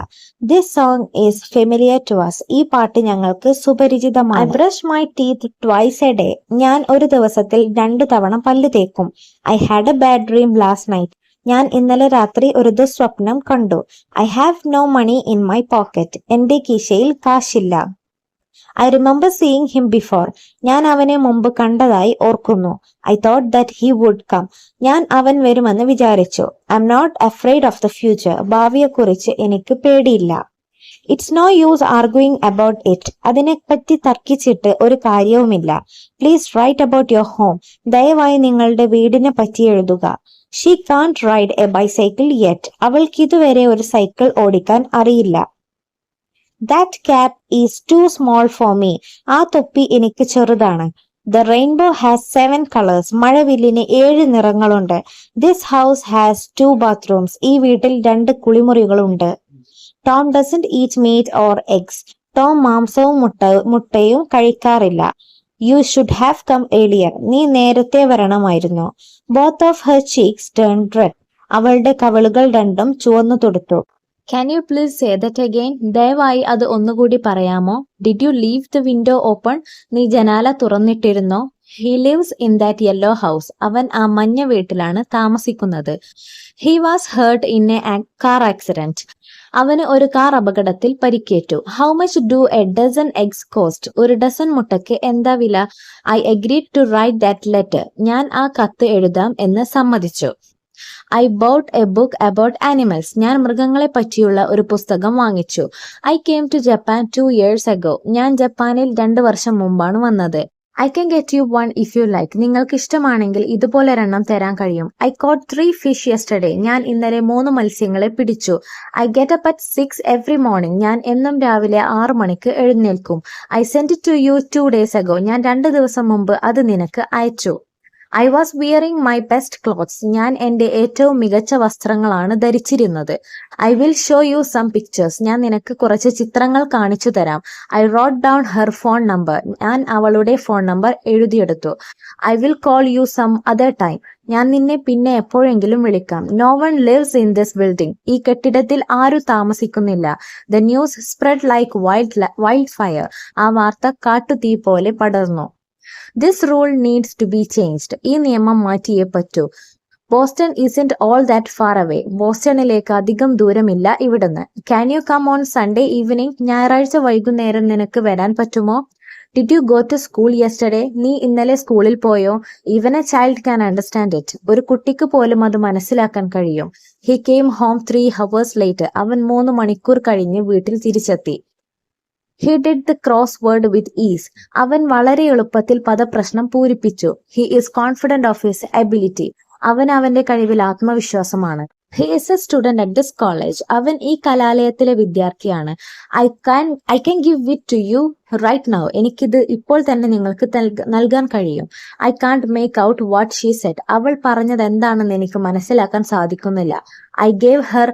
This song is familiar to us. ഈ പാട്ട് ഞങ്ങൾക്ക് സുപരിചിതമാണ്. I brush my teeth twice a day. ഞാൻ ഒരു ദിവസത്തിൽ 2 തവണ പല്ല് തേക്കും. I had a bad dream last night. ഞാൻ ഇന്നലെ രാത്രി ഒരു ദുസ്വപ്നം കണ്ടു. I have no money in my pocket. എന്റെ കീശയിൽ കാശില്ല. I remember seeing him before. ഞാൻ അവനെ മുമ്പ് കണ്ടതായി ഓർക്കുന്നു. I thought that he would come. ഞാൻ അവൻ വരുമെന്ന് വിചാരിച്ചു. I'm not afraid of the future. ഭാവിയെക്കുറിച്ച് എനിക്ക് പേടിയില്ല. It's no use arguing about it. അതിനെപ്പറ്റി തർക്കിച്ചിട്ട് ഒരു കാര്യവുമില്ല. Please write about your home. ദയവായി നിങ്ങളുടെ വീടിനെ പറ്റി എഴുതുക. She can't ride a bicycle yet. അവൾക്ക് ഇതുവരെ ഒരു സൈക്കിൾ ഓടിക്കാൻ അറിയില്ല. That cap is too small for me. ആ തൊപ്പി എനിക്ക് ചെറുതാണ്. The rainbow has 7 colours. മഴവില്ലിന് 7 നിറങ്ങളുണ്ട്. This house has 2 bathrooms. ഈ വീട്ടിൽ 2 കുളിമുറികളുണ്ട്. Tom doesn't eat meat or eggs. ടോം മാംസവും മുട്ടയും കഴിക്കാറില്ല. You should have come earlier. നീ നേരത്തെ വരണമായിരുന്നു. Both of her cheeks turn red. അവളുടെ കവിളുകൾ രണ്ടും ചുവന്നു തൊടുത്തു. Can you please say that again? ദയവായി അത് ഒന്നുകൂടി പറയാമോ? Did you leave the window open? നീ ജനാല തുറന്നിട്ടിരുന്നോ? He lives in that yellow house. അവൻ ആ മഞ്ഞ വീട്ടിലാണ് താമസിക്കുന്നത്. He was hurt in a car accident. അവന് ഒരു കാർ അപകടത്തിൽ പരിക്കേറ്റു. How much do a dozen eggs cost? ഒരു ഡസൻ മുട്ടയ്ക്ക് എന്താ വില? I agreed to write that letter. ഞാൻ ആ കത്ത് എഴുതാം എന്ന് സമ്മതിച്ചു. I bought a book about animals. ഞാൻ മൃഗങ്ങളെ പറ്റിയുള്ള ഒരു പുസ്തകം വാങ്ങിച്ചു. I came to Japan 2 years ago. ഞാൻ ജപ്പാനിൽ 2 വർഷം മുമ്പാണ് വന്നത്. I can get you 1 if you like. നിങ്ങൾക്ക് ഇഷ്ടമാണെങ്കിൽ ഇതുപോലെ ഒരെണ്ണം തരാൻ കഴിയും. I caught 3 fish yesterday. ഞാൻ ഇന്നലെ 3 മത്സ്യങ്ങളെ പിടിച്ചു. I get up at 6 every morning. ഞാൻ എന്നും രാവിലെ 6 മണിക്ക് എഴുന്നേൽക്കും. I send it to you 2 days ago. ഞാൻ 2 ദിവസം മുമ്പ് അത് നിനക്ക് അയച്ചു. I was wearing my best clothes. ഞാൻ എന്റെ ഏറ്റവും മികച്ച വസ്ത്രങ്ങളാണ് ധരിച്ചിരുന്നത്. I will show you some pictures. ഞാൻ നിനക്ക് കുറച്ച് ചിത്രങ്ങൾ കാണിച്ചു തരാം. I wrote down her phone number. ഞാൻ അവളുടെ ഫോൺ നമ്പർ എഴുതിയെടുത്തു. I will call you some other time. ഞാൻ നിന്നെ പിന്നെ എപ്പോഴെങ്കിലും വിളിക്കാം. No one lives in this building. ഈ കെട്ടിടത്തിൽ ആരും താമസിക്കുന്നില്ല. The news spread like wildfire. ആ വാർത്ത കാട്ടുതീ പോലെ പടർന്നു. This rule needs to be changed. ഈ നിയമം മാറ്റിയേ പറ്റൂ. Boston isn't all that far away. ബോസ്റ്റണിലേക്ക് അധികം ദൂരമില്ല ഇവിടുന്ന്. Can you come on Sunday evening? ഞായറാഴ്ച വൈകുന്നേരം നിനക്ക് വരാൻ പറ്റുമോ? Did you go to school yesterday? നീ ഇന്നലെ സ്കൂളിൽ പോയോ? Even a child can understand it. ഒരു കുട്ടിക്ക് പോലും അത് മനസ്സിലാക്കാൻ കഴിയും. He came home 3 hours later. അവൻ 3 മണിക്കൂർ കഴിഞ്ഞ് വീട്ടിൽ തിരിച്ചെത്തി. He did the cross word with ease. അവൻ വളരെ എളുപ്പത്തിൽ പദപ്രശ്നം പൂരിപ്പിച്ചു. He is confident of his ability. അവൻ അവന്റെ കഴിവിൽ ആത്മവിശ്വാസമാണ്. He is a student at this college. അവൻ ഈ കലാലയത്തിലെ വിദ്യാർത്ഥിയാണ്. I can give it to you right now. എനിക്കിത് ഇപ്പോൾ തന്നെ നിങ്ങൾക്ക് നൽകാൻ കഴിയും. I can't make out what she said. അവൾ പറഞ്ഞത് എന്താണെന്ന് എനിക്ക് മനസ്സിലാക്കാൻ സാധിക്കുന്നില്ല. I gave her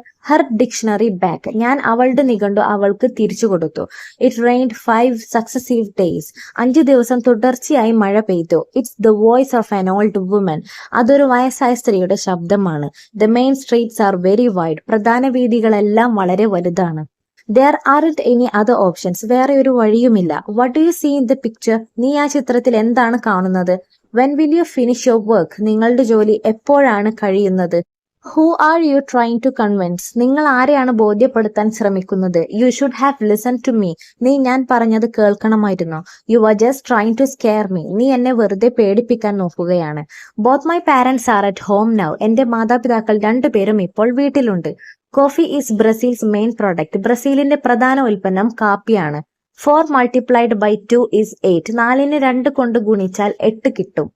dictionary back. ഞാൻ അവളുടെ നിഘണ്ടു അവൾക്ക് തിരിച്ചു കൊടുത്തു. It rained 5 successive days. 5 ദിവസം തുടർച്ചയായി മഴ പെയ്തു. It's the voice of an old woman. അതൊരു വയസ്സായ സ്ത്രീയുടെ ശബ്ദമാണ്. The main streets are very wide. പ്രധാന വീതികളെല്ലാം വളരെ വലുതാണ്. There aren't any other options. വേറെ ഒരു വഴിയുമില്ല. What do you see in the picture? നീ ആ ചിത്രത്തിൽ എന്താണ് കാണുന്നത്? When will you finish your work? നിങ്ങളുടെ ജോലി എപ്പോഴാണ് കഴിയുന്നത്? Who are you trying to convince? നിങ്ങൾ ആരെയാണ് ബോധ്യപ്പെടുത്താൻ ശ്രമിക്കുന്നത്? You should have listened to me. നീ ഞാൻ പറഞ്ഞത് കേൾക്കണമായിരുന്നു. You are just trying to scare me. നീ എന്നെ വെറുതെ പേടിപ്പിക്കാൻ നോക്കുകയാണ്. Both my parents are at home now. എന്റെ മാതാപിതാക്കൾ 2 പേരും ഇപ്പോൾ വീട്ടിലുണ്ട്. Coffee is Brazil's main product. ബ്രസീലിന്റെ പ്രധാന ഉൽപ്പന്നം കാപ്പിയാണ്. 4 multiplied by 2 is 8. 4നെ 2 കൊണ്ട് ഗുണിച്ചാൽ 8 കിട്ടും.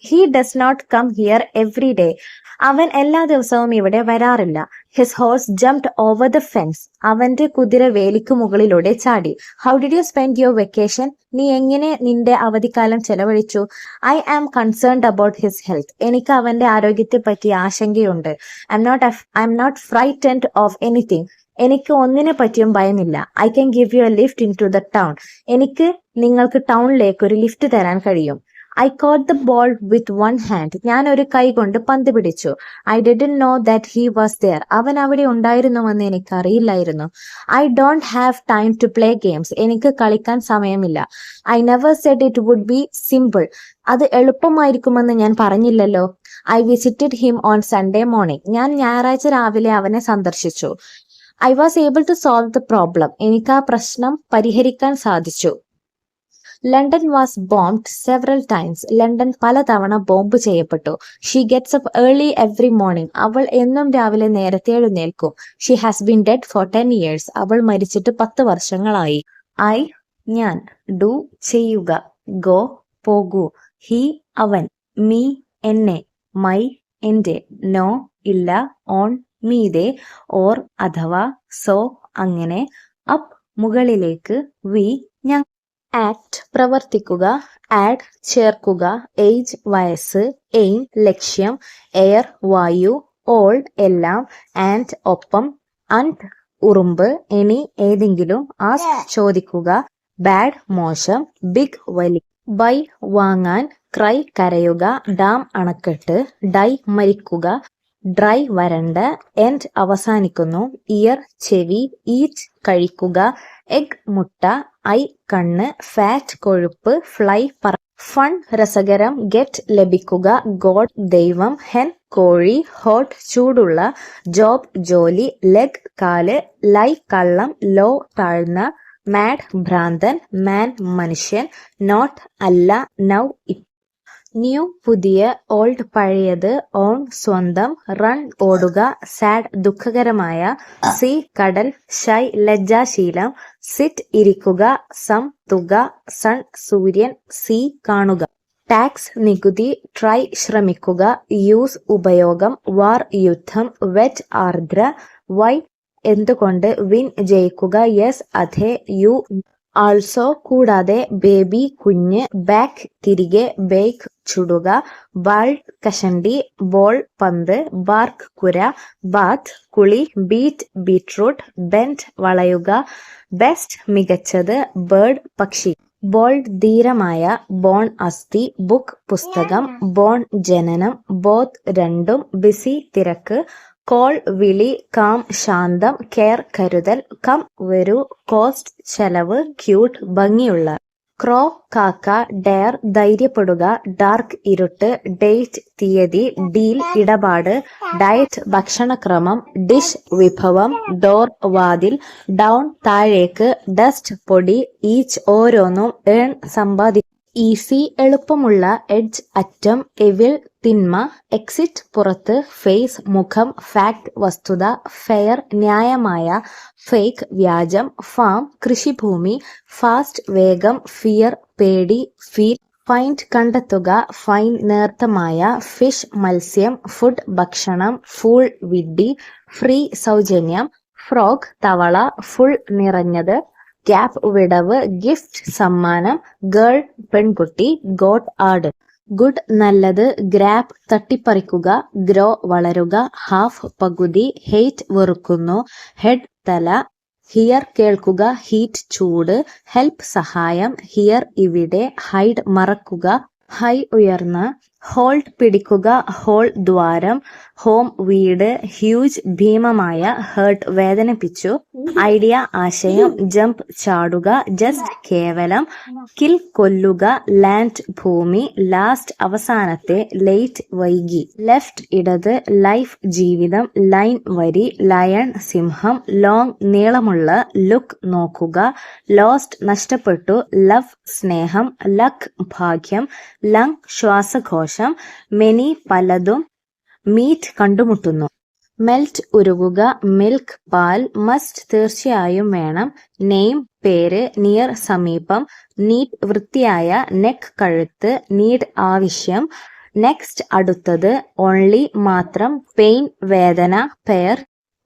He does not come here every day. അവൻ എല്ലാ ദിവസവും ഇവിടെ വരാറില്ല. His horse jumped over the fence. അവന്റെ കുതിര വേലിക്ക് മുകളിലൂടെ ചാടി. How did you spend your vacation? നീ എങ്ങനെ നിന്റെ അവധിക്കാലം ചെലവഴിച്ചു? I am concerned about his health. എനിക്ക് അവന്റെ ആരോഗ്യത്തെ പറ്റി ആശങ്കയുണ്ട്. I M not frightened of anything. എനിക്ക് ഒന്നിനെ പറ്റിയും ഭയമില്ല. I can give you a lift into the town. എനിക്ക് നിങ്ങൾക്ക് ടൗണിലേക്ക് ഒരു ലിഫ്റ്റ് തരാൻ കഴിയും. I caught the ball with 1 hand. ഞാൻ ഒരു കൈ കൊണ്ട് പന്ത് പിടിച്ചു. I didn't know that he was there. അവൻ അവിടെ ഉണ്ടായിരുന്നുവെന്ന് എനിക്ക് അറിയില്ലായിരുന്നു. I don't have time to play games. എനിക്ക് കളിക്കാൻ സമയമില്ല. I never said it would be simple. അത് എളുപ്പമായിരിക്കുമെന്ന് ഞാൻ പറഞ്ഞില്ലല്ലോ. I visited him on Sunday morning. ഞാൻ ഞായറാഴ്ച രാവിലെ അവനെ സന്ദർശിച്ചു. I was able to solve the problem. എനിക്ക് ആ പ്രശ്നം പരിഹരിക്കാൻ സാധിച്ചു. London was bombed several times. London പലതവണ ബോംബ് ചെയ്യപ്പെട്ടു. She gets up early every morning. അവൾ എന്നും രാവിലെ നേരത്തെ എഴുന്നേൽക്കും. She has been dead for 10 years. അവൾ മരിച്ചിട്ട് 10 വർഷങ്ങളായി. ഐ ഞാൻ, ഡു ചെയ്യുക, ഗോ പോകൂ, ഹി അവൻ, മീ എന്നെ, മൈ എന്റെ, നോ ഇല്ല, ഓൺ മീതെ, ഓർ അഥവാ, സോ അങ്ങനെ, അപ്പ് മുകളിലേക്ക്, വി ഞങ്ങൾ. ആക്ട് പ്രവർത്തിക്കുക, ആഡ് ചേർക്കുക, ഏജ് വയസ്സ്, എയിം ലക്ഷ്യം, എയർ വായു, ഓൾ എല്ലാം, ആൻഡ് ഒപ്പം, അണ്ട് ഉറുമ്പ്, എനി ഏതെങ്കിലും, ആസ്ക് ചോദിക്കുക, ബാഡ് മോശം, ബിഗ് വലി, ബൈ വാങ്ങാൻ, ക്രൈ കരയുക, ഡാം അണക്കെട്ട്, ഡൈ മരിക്കുക, ഡ്രൈ വരണ്ട, എൻഡ് അവസാനിക്കുന്നു, ഇയർ ചെവി, ഈറ്റ് കഴിക്കുക, എഗ് മുട്ട, ഐ കണ്ണ്, ഫാറ്റ് കൊഴുപ്പ്, ഫ്ലൈ പറ, ഫൺ രസകരം, ഗെറ്റ് ലഭിക്കുക, ഗോഡ് ദൈവം, ഹെൻ കോഴി, ഹോട്ട് ചൂടുള്ള, ജോബ് ജോലി, ലെഗ് കാല്, ലൈ കള്ളം, ലോ താഴ്ന്ന, മാഡ് ഭ്രാന്തൻ, മാൻ മനുഷ്യൻ, നോട്ട് അല്ല, നൗ ന്യൂ പുതിയ, ഓൾഡ് പഴയത്, ഓൺ സ്വന്തം, റൺ ഓടുക, സാഡ് ദുഃഖകരമായ, സീ കടൽ, ഷൈ ലജ്ജാശീലം, സിറ്റ് ഇരിക്കുക, സം തുക, സൺ സൂര്യൻ, സീ കാണുക, ടാക്സ് നികുതി, ട്രൈ ശ്രമിക്കുക, യൂസ് ഉപയോഗം, വാർ യുദ്ധം, വെറ്റ് ആർദ്ര, വൈ എന്തുകൊണ്ട്, വിൻ ജയിക്കുക, യെസ് അതെ, യു ആൾസോ കൂടാതെ, ബേബി കുഞ്ഞ്, ബാക്ക് തിരികെ, ബേക്ക് ചുടുക, ബാൾ കഷണ്ടി, ബോൾ പന്ത്, ബാർക്ക് കുര, ബാത്ത് കുളി, ബീറ്റ് ബീറ്റ്റൂട്ട്, ബെൻഡ് വളയുക, ബെസ്റ്റ് മികച്ചത്, ബേർഡ് പക്ഷി, ബോൾഡ് ധീരമായ, ബോൺ അസ്ഥി, ബുക്ക് പുസ്തകം, ബോൺ ജനനം, ബോത്ത് രണ്ടും, ബിസി തിരക്ക്, കോൾ വിളി, കാം ശാന്തം, കെയർ കരുതൽ, കം വരൂ, കോസ്റ്റ് ചെലവ്, ക്യൂട്ട് ഭംഗിയുള്ള, ക്രോ കാക്ക, ഡെയർ ധൈര്യപ്പെടുക, ഡാർക്ക് ഇരുട്ട്, ഡേറ്റ് തീയതി, ഡീൽ ഇടപാട്, ഡയറ്റ് ഭക്ഷണക്രമം, ഡിഷ് വിഭവം, ഡോർ വാതിൽ, ഡൗൺ താഴേക്ക്, ഡസ്റ്റ് പൊടി, ഈച്ച് ഓരോന്നും, ഏൺ സമ്പാദിക്കുക, ഈസി എളുപ്പമുള്ള, എഡ്ജ് അറ്റം, എവിൽ തിന്മ, എക്സിറ്റ് പുറത്ത്, ഫേസ് മുഖം, ഫാക്ട് വസ്തുത, ഫെയർ ന്യായമായ, ഫേക്ക് വ്യാജം, ഫാം കൃഷിഭൂമി, ഫാസ്റ്റ് വേഗം, ഫിയർ പേടി, ഫീൽ, ഫൈൻഡ് കണ്ടെത്തുക, ഫൈൻ നേർത്തമായ, ഫിഷ് മത്സ്യം, ഫുഡ് ഭക്ഷണം, ഫൂൾ വിഡ്ഢി, ഫ്രീ സൗജന്യം, ഫ്രോഗ് തവള, ഫുൾ നിറഞ്ഞത്, ഗ്യാപ്പ് വിടവ്, ഗിഫ്റ്റ് സമ്മാനം, ഗേൾ പെൺകുട്ടി, ഗോട്ട് ആട്, ഗുഡ് നല്ലത്, ഗ്രാബ് തട്ടിപ്പറിക്കുക, ഗ്രോ വളരുക, ഹാഫ് പകുതി, ഹെയ്റ്റ് വെറുക്കുന്നു, ഹെഡ് തല, ഹിയർ കേൾക്കുക, ഹീറ്റ് ചൂട്, ഹെൽപ്പ് സഹായം, ഹിയർ ഇവിടെ, ഹൈഡ് മറക്കുക, ഹൈ ഉയർന്ന, ഹോൾഡ് പിടിക്കുക, ഹോൾ ദ്വാരം, ഹോം വീട്, ഹ്യൂജ് ഭീമമായ, ഹേർട്ട് വേദനിപ്പിച്ചു, ഐഡിയ ആശയം, ജംപ് ചാടുക, ജസ്റ്റ് കേവലം, കിൽ കൊല്ലുക, ലാൻഡ് ഭൂമി, ലാസ്റ്റ് അവസാനത്തെ, ലേറ്റ് വൈകി, ലെഫ്റ്റ് ഇടത്, ലൈഫ് ജീവിതം, ലൈൻ വരി, ലയൺ സിംഹം, ലോങ് നീളമുള്ള, ലുക്ക് നോക്കുക, ലോസ്റ്റ് നഷ്ടപ്പെട്ടു, ലവ് സ്നേഹം, ലക്ക് ഭാഗ്യം, ലങ് ശ്വാസകോശം, മെനി പലതും, മീറ്റ് കണ്ടുമുട്ടുന്നു, മെൽറ്റ് ഉരുകുക, മിൽക്ക് പാൽ, മസ്റ്റ് തീർച്ചയായും വേണം, നെയിം പേര്, നിയർ സമീപം, നീറ്റ് വൃത്തിയായ, നെക്ക് കഴുത്ത്, നീഡ് ആവശ്യം, നെക്സ്റ്റ് അടുത്തത്, ഓൺലി മാത്രം, പെയിൻ വേദന, പെയർ,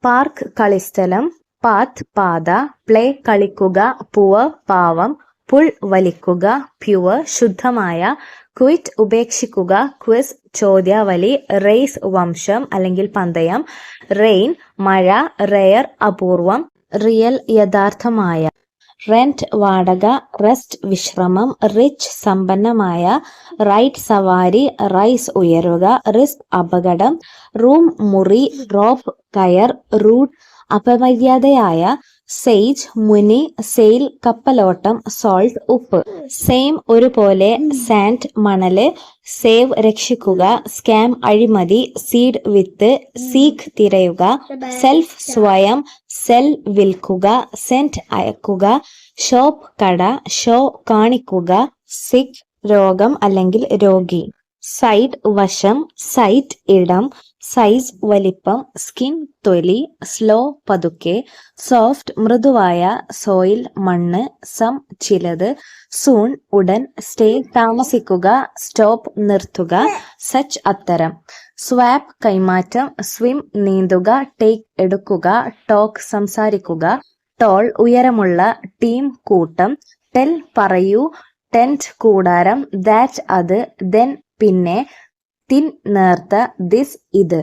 പാർക്ക് കളിസ്ഥലം, പാത്ത് പാത, പ്ലേ കളിക്കുക, പുവർ പാവം, പുൾ വലിക്കുക, പ്യുവർ ശുദ്ധമായ, ക്വിറ്റ് ഉപേക്ഷിക്കുക, ക്വിസ് ചോദ്യാവലി, റേസ് വംശം അല്ലെങ്കിൽ പന്തയം, റെയിൻ മഴ, റെയർ അപൂർവം, റിയൽ യഥാർത്ഥമായ, റെന്റ് വാടക, റെസ്റ്റ് വിശ്രമം, റിച്ച് സമ്പന്നമായ, റൈറ്റ് സവാരി, റൈസ് ഉയരുക, റിസ്ക് അപകടം, റൂം മുറി, റോപ്പ് കയർ, റൂട്ട് അപമര്യാദയായ, സെയ്ജ് മുനി, സെയിൽ കപ്പലോട്ടം, സോൾട്ട് ഉപ്പ്, സെയിം ഒരുപോലെ, സാൻഡ് മണല്, സേവ് രക്ഷിക്കുക, സ്കാം അഴിമതി, സീഡ് വിത്ത്, സീക്ക് തിരയുക, സെൽഫ് സ്വയം, സെൽ വിൽക്കുക, സെന്റ് അയക്കുക, ഷോപ്പ് കട, ഷോ കാണിക്കുക, സിക്ക് രോഗം അല്ലെങ്കിൽ രോഗി, സൈഡ് വശം, സൈറ്റ് ഇടം, സൈസ് വലിപ്പം, സ്കിൻ തൊലി, സ്ലോ പതുക്കെ, സോഫ്റ്റ് മൃദുവായ, സോയിൽ മണ്ണ്, സം ചിലത്, സൂൺ ഉടൻ, സ്റ്റേ താമസിക്കുക, സ്റ്റോപ്പ് നിർത്തുക, സച്ച് അത്തരം, സ്വാപ്പ് കൈമാറ്റം, സ്വിം നീന്തുക, ടേക്ക് എടുക്കുക, ടോക്ക് സംസാരിക്കുക, ടോൾ ഉയരമുള്ള, ടീം കൂട്ടം, ടെൽ പറയൂ, ടെന്റ് കൂടാരം, ദാറ്റ് അത്, ദെൻ പിന്നെ, തിൻ നേർത്ത, ദിസ് ഇത്.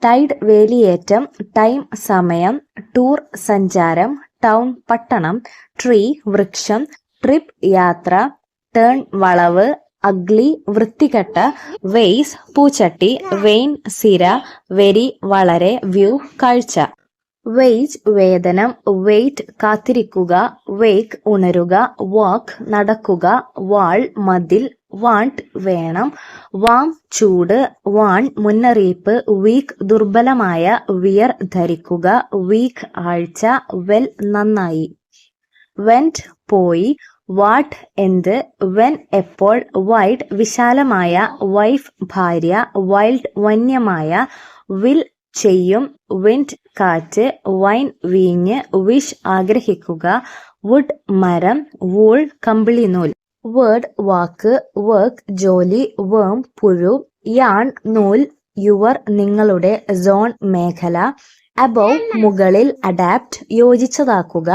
ടൈഡ് വേലിയേറ്റം, ടൈം സമയം, ടൂർ സഞ്ചാരം, ടൗൺ പട്ടണം, ട്രീ വൃക്ഷം, ട്രിപ്പ് യാത്ര, ടേൺ വളവ്, അഗ്ലി വൃത്തികെട്ട, വെയ്സ് പൂച്ചട്ടി, വെയിൻ സിര, വെരി വളരെ, വ്യൂ കാഴ്ച. വെയ്ജ് വേതനം, വെയിറ്റ് കാത്തിരിക്കുക, വേക്ക് ഉണരുക, വാക്ക് നടക്കുക, വാൾ മതിൽ, വാണ്ട് വേണം, വാം ചൂട്, വാൺ മുന്നറിയിപ്പ്, വീക്ക് ദുർബലമായ, വിയർ ധരിക്കുക, വീക്ക് ആഴ്ച, വെൽ നന്നായി. വെന്റ് പോയി, വാട്ട് എന്ത്, വെൻ എപ്പോൾ, വൈഡ് വിശാലമായ, വൈഫ് ഭാര്യ, വൈൽഡ് വന്യമായ, വിൽ ചെയ്യും, വിൻഡ് കാറ്റ്, വൈൻ വീഞ്ഞ്, വിഷ് ആഗ്രഹിക്കുക, വുഡ് മരം, വൂൾ കമ്പിളിനൂൽ. വേർഡ് വാക്ക്, വർക്ക് ജോലി, വേം പുഴു, യാൺ നൂൽ, യുവർ നിങ്ങളുടെ, സോൺ മേഖല, അബോവ് മുകളിൽ, അഡാപ്റ്റ് യോജിച്ചതാക്കുക,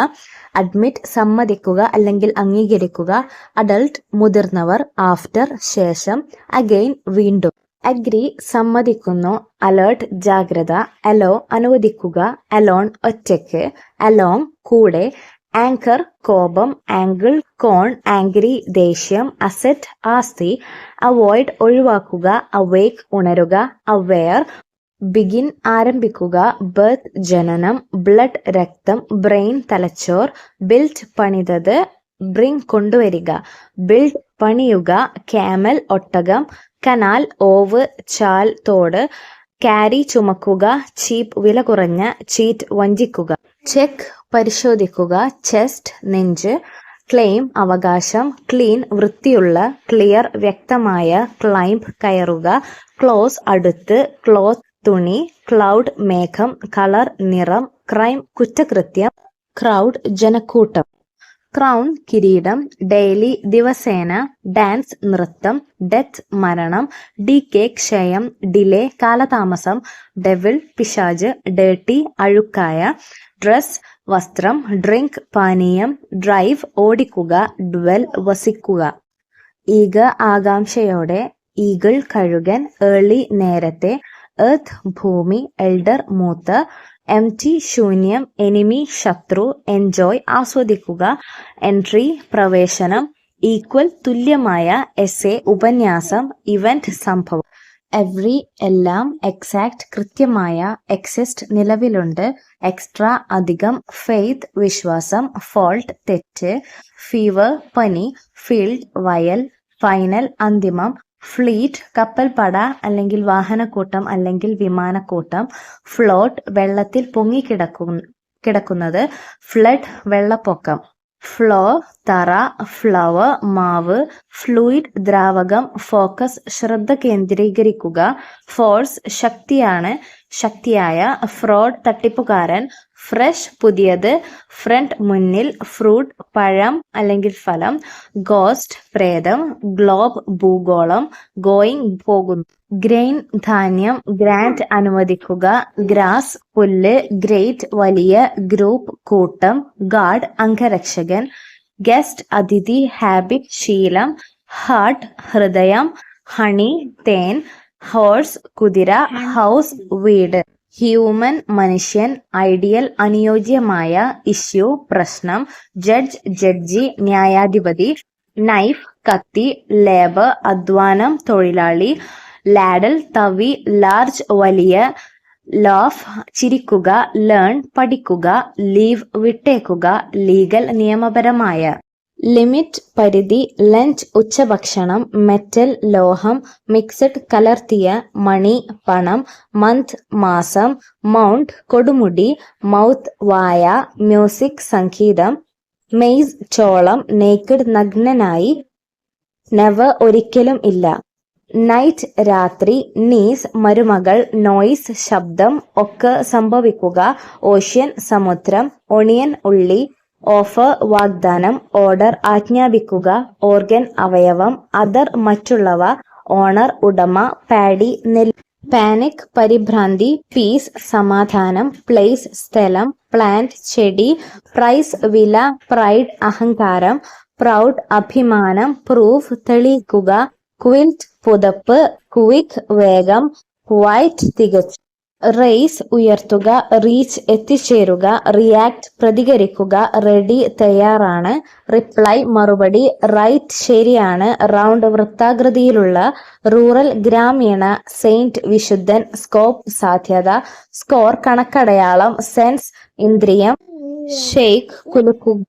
അഡ്മിറ്റ് സമ്മതിക്കുക അല്ലെങ്കിൽ അംഗീകരിക്കുക, അഡൾട്ട് മുതിർന്നവർ, ആഫ്റ്റർ ശേഷം, അഗെയിൻ വീണ്ടും. അഗ്രി സമ്മതിക്കുന്നു, അലേർട്ട് ജാഗ്രത, അലോ അനുവദിക്കുക, അലോൺ ഒറ്റയ്ക്ക്, അലോങ് കൂടെ, ആങ്കർ കോപം, ആംഗിൾ കോൺ, ആംഗ്രി ദേഷ്യം, അസെറ്റ് ആസ്തി, അവോയ്ഡ് ഒഴിവാക്കുക, അവേക്ക് ഉണരുക, അവെയർ ബിഗിൻ ആരംഭിക്കുക, ബർത്ത് ജനനം, ബ്ലഡ് രക്തം, ബ്രെയിൻ തലച്ചോർ, ബിൽറ്റ് പണിതത്, ബ്രിങ് കൊണ്ടുവരിക, ബിൽഡ് പണിയുക, ക്യാമൽ ഒട്ടകം, കനാൽ ഓവ് ചാൽ തോട്, ക്യാരി ചുമക്കുക, ചീപ്പ് വില കുറഞ്ഞ, ചീറ്റ് വഞ്ചിക്കുക. ചെക്ക് പരിശോധിക്കുക, ചെസ്റ്റ് നെഞ്ച്, ക്ലെയിം അവകാശം, ക്ലീൻ വൃത്തിയുള്ള, ക്ലിയർ വ്യക്തമായ, ക്ലൈംബ് കയറുക, ക്ലോസ് അടുത്ത്, ക്ലോത്ത് തുണി, ക്ലൗഡ് മേഘം, കളർ നിറം, ക്രൈം കുറ്റകൃത്യം, ക്രൗഡ് ജനക്കൂട്ടം. ക്രൗൺ കിരീടം, ഡെയിലി ദിവസേന, ഡാൻസ് നൃത്തം, ഡെത്ത് മരണം, ഡികെ ക്ഷയം, ഡിലേ കാലതാമസം, ഡെവിൾ പിശാച്, ഡേർട്ടി അഴുക്കായ, ഡ്രസ് വസ്ത്രം, ഡ്രിങ്ക് പാനീയം, ഡ്രൈവ് ഓടിക്കുക, ഡ്വെൽ വസിക്കുക. ഈഗ ആകാംക്ഷയോടെ, ഈഗിൾ കഴുകൻ, ഏർലി നേരത്തെ, എർത്ത് ഭൂമി, എൽഡർ മൂത്ത്, എംറ്റി ശൂന്യം, എനിമി ശത്രു, എൻജോയ് ആസ്വദിക്കുക, എൻട്രി പ്രവേശനം, ഈക്വൽ തുല്യമായ, എസ്സേ ഉപന്യാസം, ഇവന്റ് സംഭവം. എവ്രി എല്ലാം, എക്സാക്ട് കൃത്യമായ, എക്സിസ്റ്റ് നിലവിലുണ്ട്, എക്സ്ട്രാ അധികം, ഫെയ്ത്ത് വിശ്വാസം, ഫോൾട്ട് തെറ്റ്, ഫീവർ പനി, ഫീൽഡ് വയൽ, ഫൈനൽ അന്തിമം, ഫ്ലീറ്റ് കപ്പൽപ്പട അല്ലെങ്കിൽ വാഹനക്കൂട്ടം അല്ലെങ്കിൽ വിമാനക്കൂട്ടം, ഫ്ലോട്ട് വെള്ളത്തിൽ പൊങ്ങിക്കിടക്കുന്നത്, ഫ്ലഡ് വെള്ളപ്പൊക്കം, ഫ്ലോ തറ, ഫ്ലവർ മാവ്, ഫ്ലൂയിഡ് ദ്രാവകം, ഫോക്കസ് ശ്രദ്ധ കേന്ദ്രീകരിക്കുക, ഫോഴ്സ് ശക്തിയാണ് ശക്തിയായ, ഫ്രോഡ് തട്ടിപ്പുകാരൻ, ഫ്രഷ് പുതിയത്, ഫ്രണ്ട് മുന്നിൽ, ഫ്രൂട്ട് പഴം അല്ലെങ്കിൽ ഫലം, ഗോസ്റ്റ് പ്രേതം, ഗ്ലോബ് ഭൂഗോളം, ഗോയിങ് പോകുന്നു, ഗ്രെയിൻ ധാന്യം, ഗ്രാൻഡ് അനുവദിക്കുക, ഗ്രാസ് പുല്ല്, ഗ്രേറ്റ് വലിയ, ഗ്രൂപ്പ് കൂട്ടം, ഗാർഡ് അംഗരക്ഷകൻ, ഗസ്റ്റ് അതിഥി, ഹാബിറ്റ് ശീലം, ഹാർട്ട് ഹൃദയം, ഹണി തേൻ, ഹോഴ്സ് കുതിര, ഹൗസ് വീട്. ഹ്യൂമൻ മനുഷ്യൻ, ഐഡിയൽ അനുയോജ്യമായ, ഇഷ്യൂ പ്രശ്നം, ജഡ്ജ് ജഡ്ജി ന്യായാധിപതി, നൈഫ് കത്തി, ലേബർ അധ്വാനം തൊഴിലാളി, ലാഡൽ തവി, ലാർജ് വലിയ, ലാഫ് ചിരിക്കുക, ലേൺ പഠിക്കുക, ലീവ് വിട്ടേക്കുക, ലീഗൽ നിയമപരമായ, ലിമിറ്റ് പരിധി, ലഞ്ച് ഉച്ചഭക്ഷണം, മെറ്റൽ ലോഹം, മിക്സഡ് കലർത്തിയ, മണി പണം, മന്ത് മാസം, മൗണ്ട് കൊടുമുടി, മൗത്ത് വായ, മ്യൂസിക് സംഗീതം, മെയ്സ് ചോളം, നേക്കഡ് നഗ്നനായി, നെവർ ഒരിക്കലും ഇല്ല, നൈറ്റ് രാത്രി, നീസ് മരുമകൾ, നോയ്സ് ശബ്ദം, ഒക്കെ സംഭവിക്കുക, ഓഷ്യൻ സമുദ്രം, ഒണിയൻ ഉള്ളി, ഓഫർ വാഗ്ദാനം, ഓർഡർ ആജ്ഞാപിക്കുക, ഓർഗൻ അവയവം, അതർ മറ്റുള്ളവ, ഓണർ ഉടമ, പാഡി നെല്ല്, പാനിക് പരിഭ്രാന്തി, പീസ് സമാധാനം, പ്ലേസ് സ്ഥലം, പ്ലാന്റ് ചെടി, പ്രൈസ് വില, പ്രൈഡ് അഹങ്കാരം, പ്രൗഡ് അഭിമാനം, പ്രൂഫ് തെളിയിക്കുക, ക്വിൽറ്റ് പുതപ്പ്, ക്വിക്ക് വേഗം, ക്വൈറ്റ് തികച്ചും, റേസ് ഉയർത്തുക, റീച്ച് എത്തിച്ചേരുക, റിയാക്ട് പ്രതികരിക്കുക, റെഡി തയ്യാറാണ്, റിപ്ലൈ മറുപടി, റൈറ്റ് ശരിയാണ്, റൗണ്ട് വൃത്താകൃതിയിലുള്ള, റൂറൽ ഗ്രാമീണ, സെയിന്റ് വിശുദ്ധൻ, സ്കോപ്പ് സാധ്യത, സ്കോർ കണക്കടയാളം, സെൻസ് ഇന്ദ്രിയം, ഷെയ്ക്ക് കുലുക്കുക,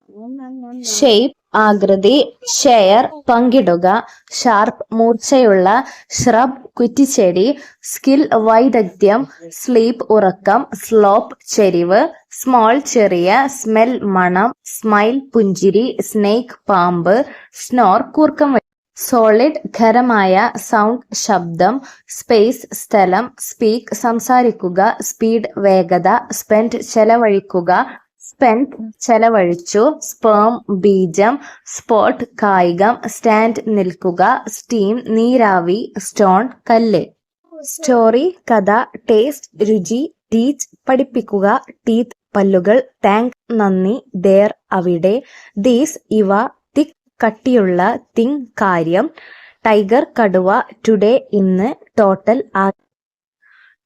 ഷേപ്പ് ആകൃതി, ഷെയർ പങ്കിടുക, ഷാർപ്പ് മൂർച്ചയുള്ള, ഷ്രബ് കുറ്റിച്ചെടി, സ്കിൽ വൈദഗ്ധ്യം, സ്ലീപ്പ് ഉറക്കം, സ്ലോപ്പ് ചെരിവ്, സ്മോൾ ചെറിയ, സ്മെൽ മണം, സ്മൈൽ പുഞ്ചിരി, സ്നേക്ക് പാമ്പ്, സ്നോർ കൂർക്കം, സോളിഡ് ഖരമായ, സൗണ്ട് ശബ്ദം, സ്പേസ് സ്ഥലം, സ്പീക്ക് സംസാരിക്കുക, സ്പീഡ് വേഗത, സ്പെൻഡ് ചെലവഴിക്കുക, സ്പെൻഡ് ചെലവഴിച്ചു, സ്പേം ബീജം, സ്പോട്ട് കായികം, സ്റ്റാൻഡ് നിൽക്കുക, സ്റ്റീം നീരാവി, സ്റ്റോൺ കല്ല്, സ്റ്റോറി കഥ, ടേസ്റ്റ് രുചി, ടീച്ച് പഠിപ്പിക്കുക, ടീത്ത് പല്ലുകൾ, താങ്ക് നന്ദി, ദേർ അവിടെ, ദീസ് ഇവ, തിക് കട്ടിയുള്ള, തിങ് കാര്യം, ടൈഗർ കടുവ, ടുഡേ ഇന്ന്, ടോട്ടൽ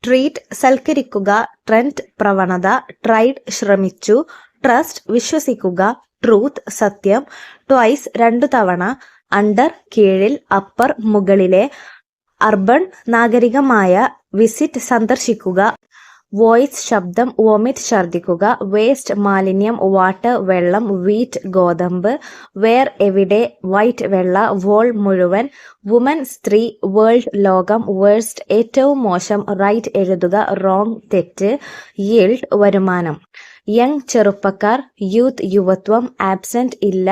ട്രീറ്റ് സൽക്കരിക്കുക, ട്രെൻഡ് പ്രവണത, ട്രൈഡ് ശ്രമിച്ചു, ട്രസ്റ്റ് വിശ്വസിക്കുക, ട്രൂത്ത് സത്യം, ട്വൈസ് രണ്ടു തവണ, അണ്ടർ കീഴിൽ, അപ്പർ മുകളിലെ, അർബൺ നാഗരികമായ, വിസിറ്റ് സന്ദർശിക്കുക, വോയിസ് ശബ്ദം, വോമിറ്റ് ഛർദിക്കുക, വേസ്റ്റ് മാലിന്യം, വാട്ടർ വെള്ളം, വീറ്റ് ഗോതമ്പ്, വേർ എവിടെ, വൈറ്റ് വെള്ള, വോൾ മുഴുവൻ, വുമൻ സ്ത്രീ, വേൾഡ് ലോകം, വേഴ്സ്റ്റ് ഏറ്റവും മോശം, റൈറ്റ് എഴുതുക, റോങ് തെറ്റ്, യീൽഡ് വരുമാനം, യങ് ചെറുപ്പക്കാർ, യൂത്ത് യുവത്വം, ആബ്സെന്റ് ഇല്ല,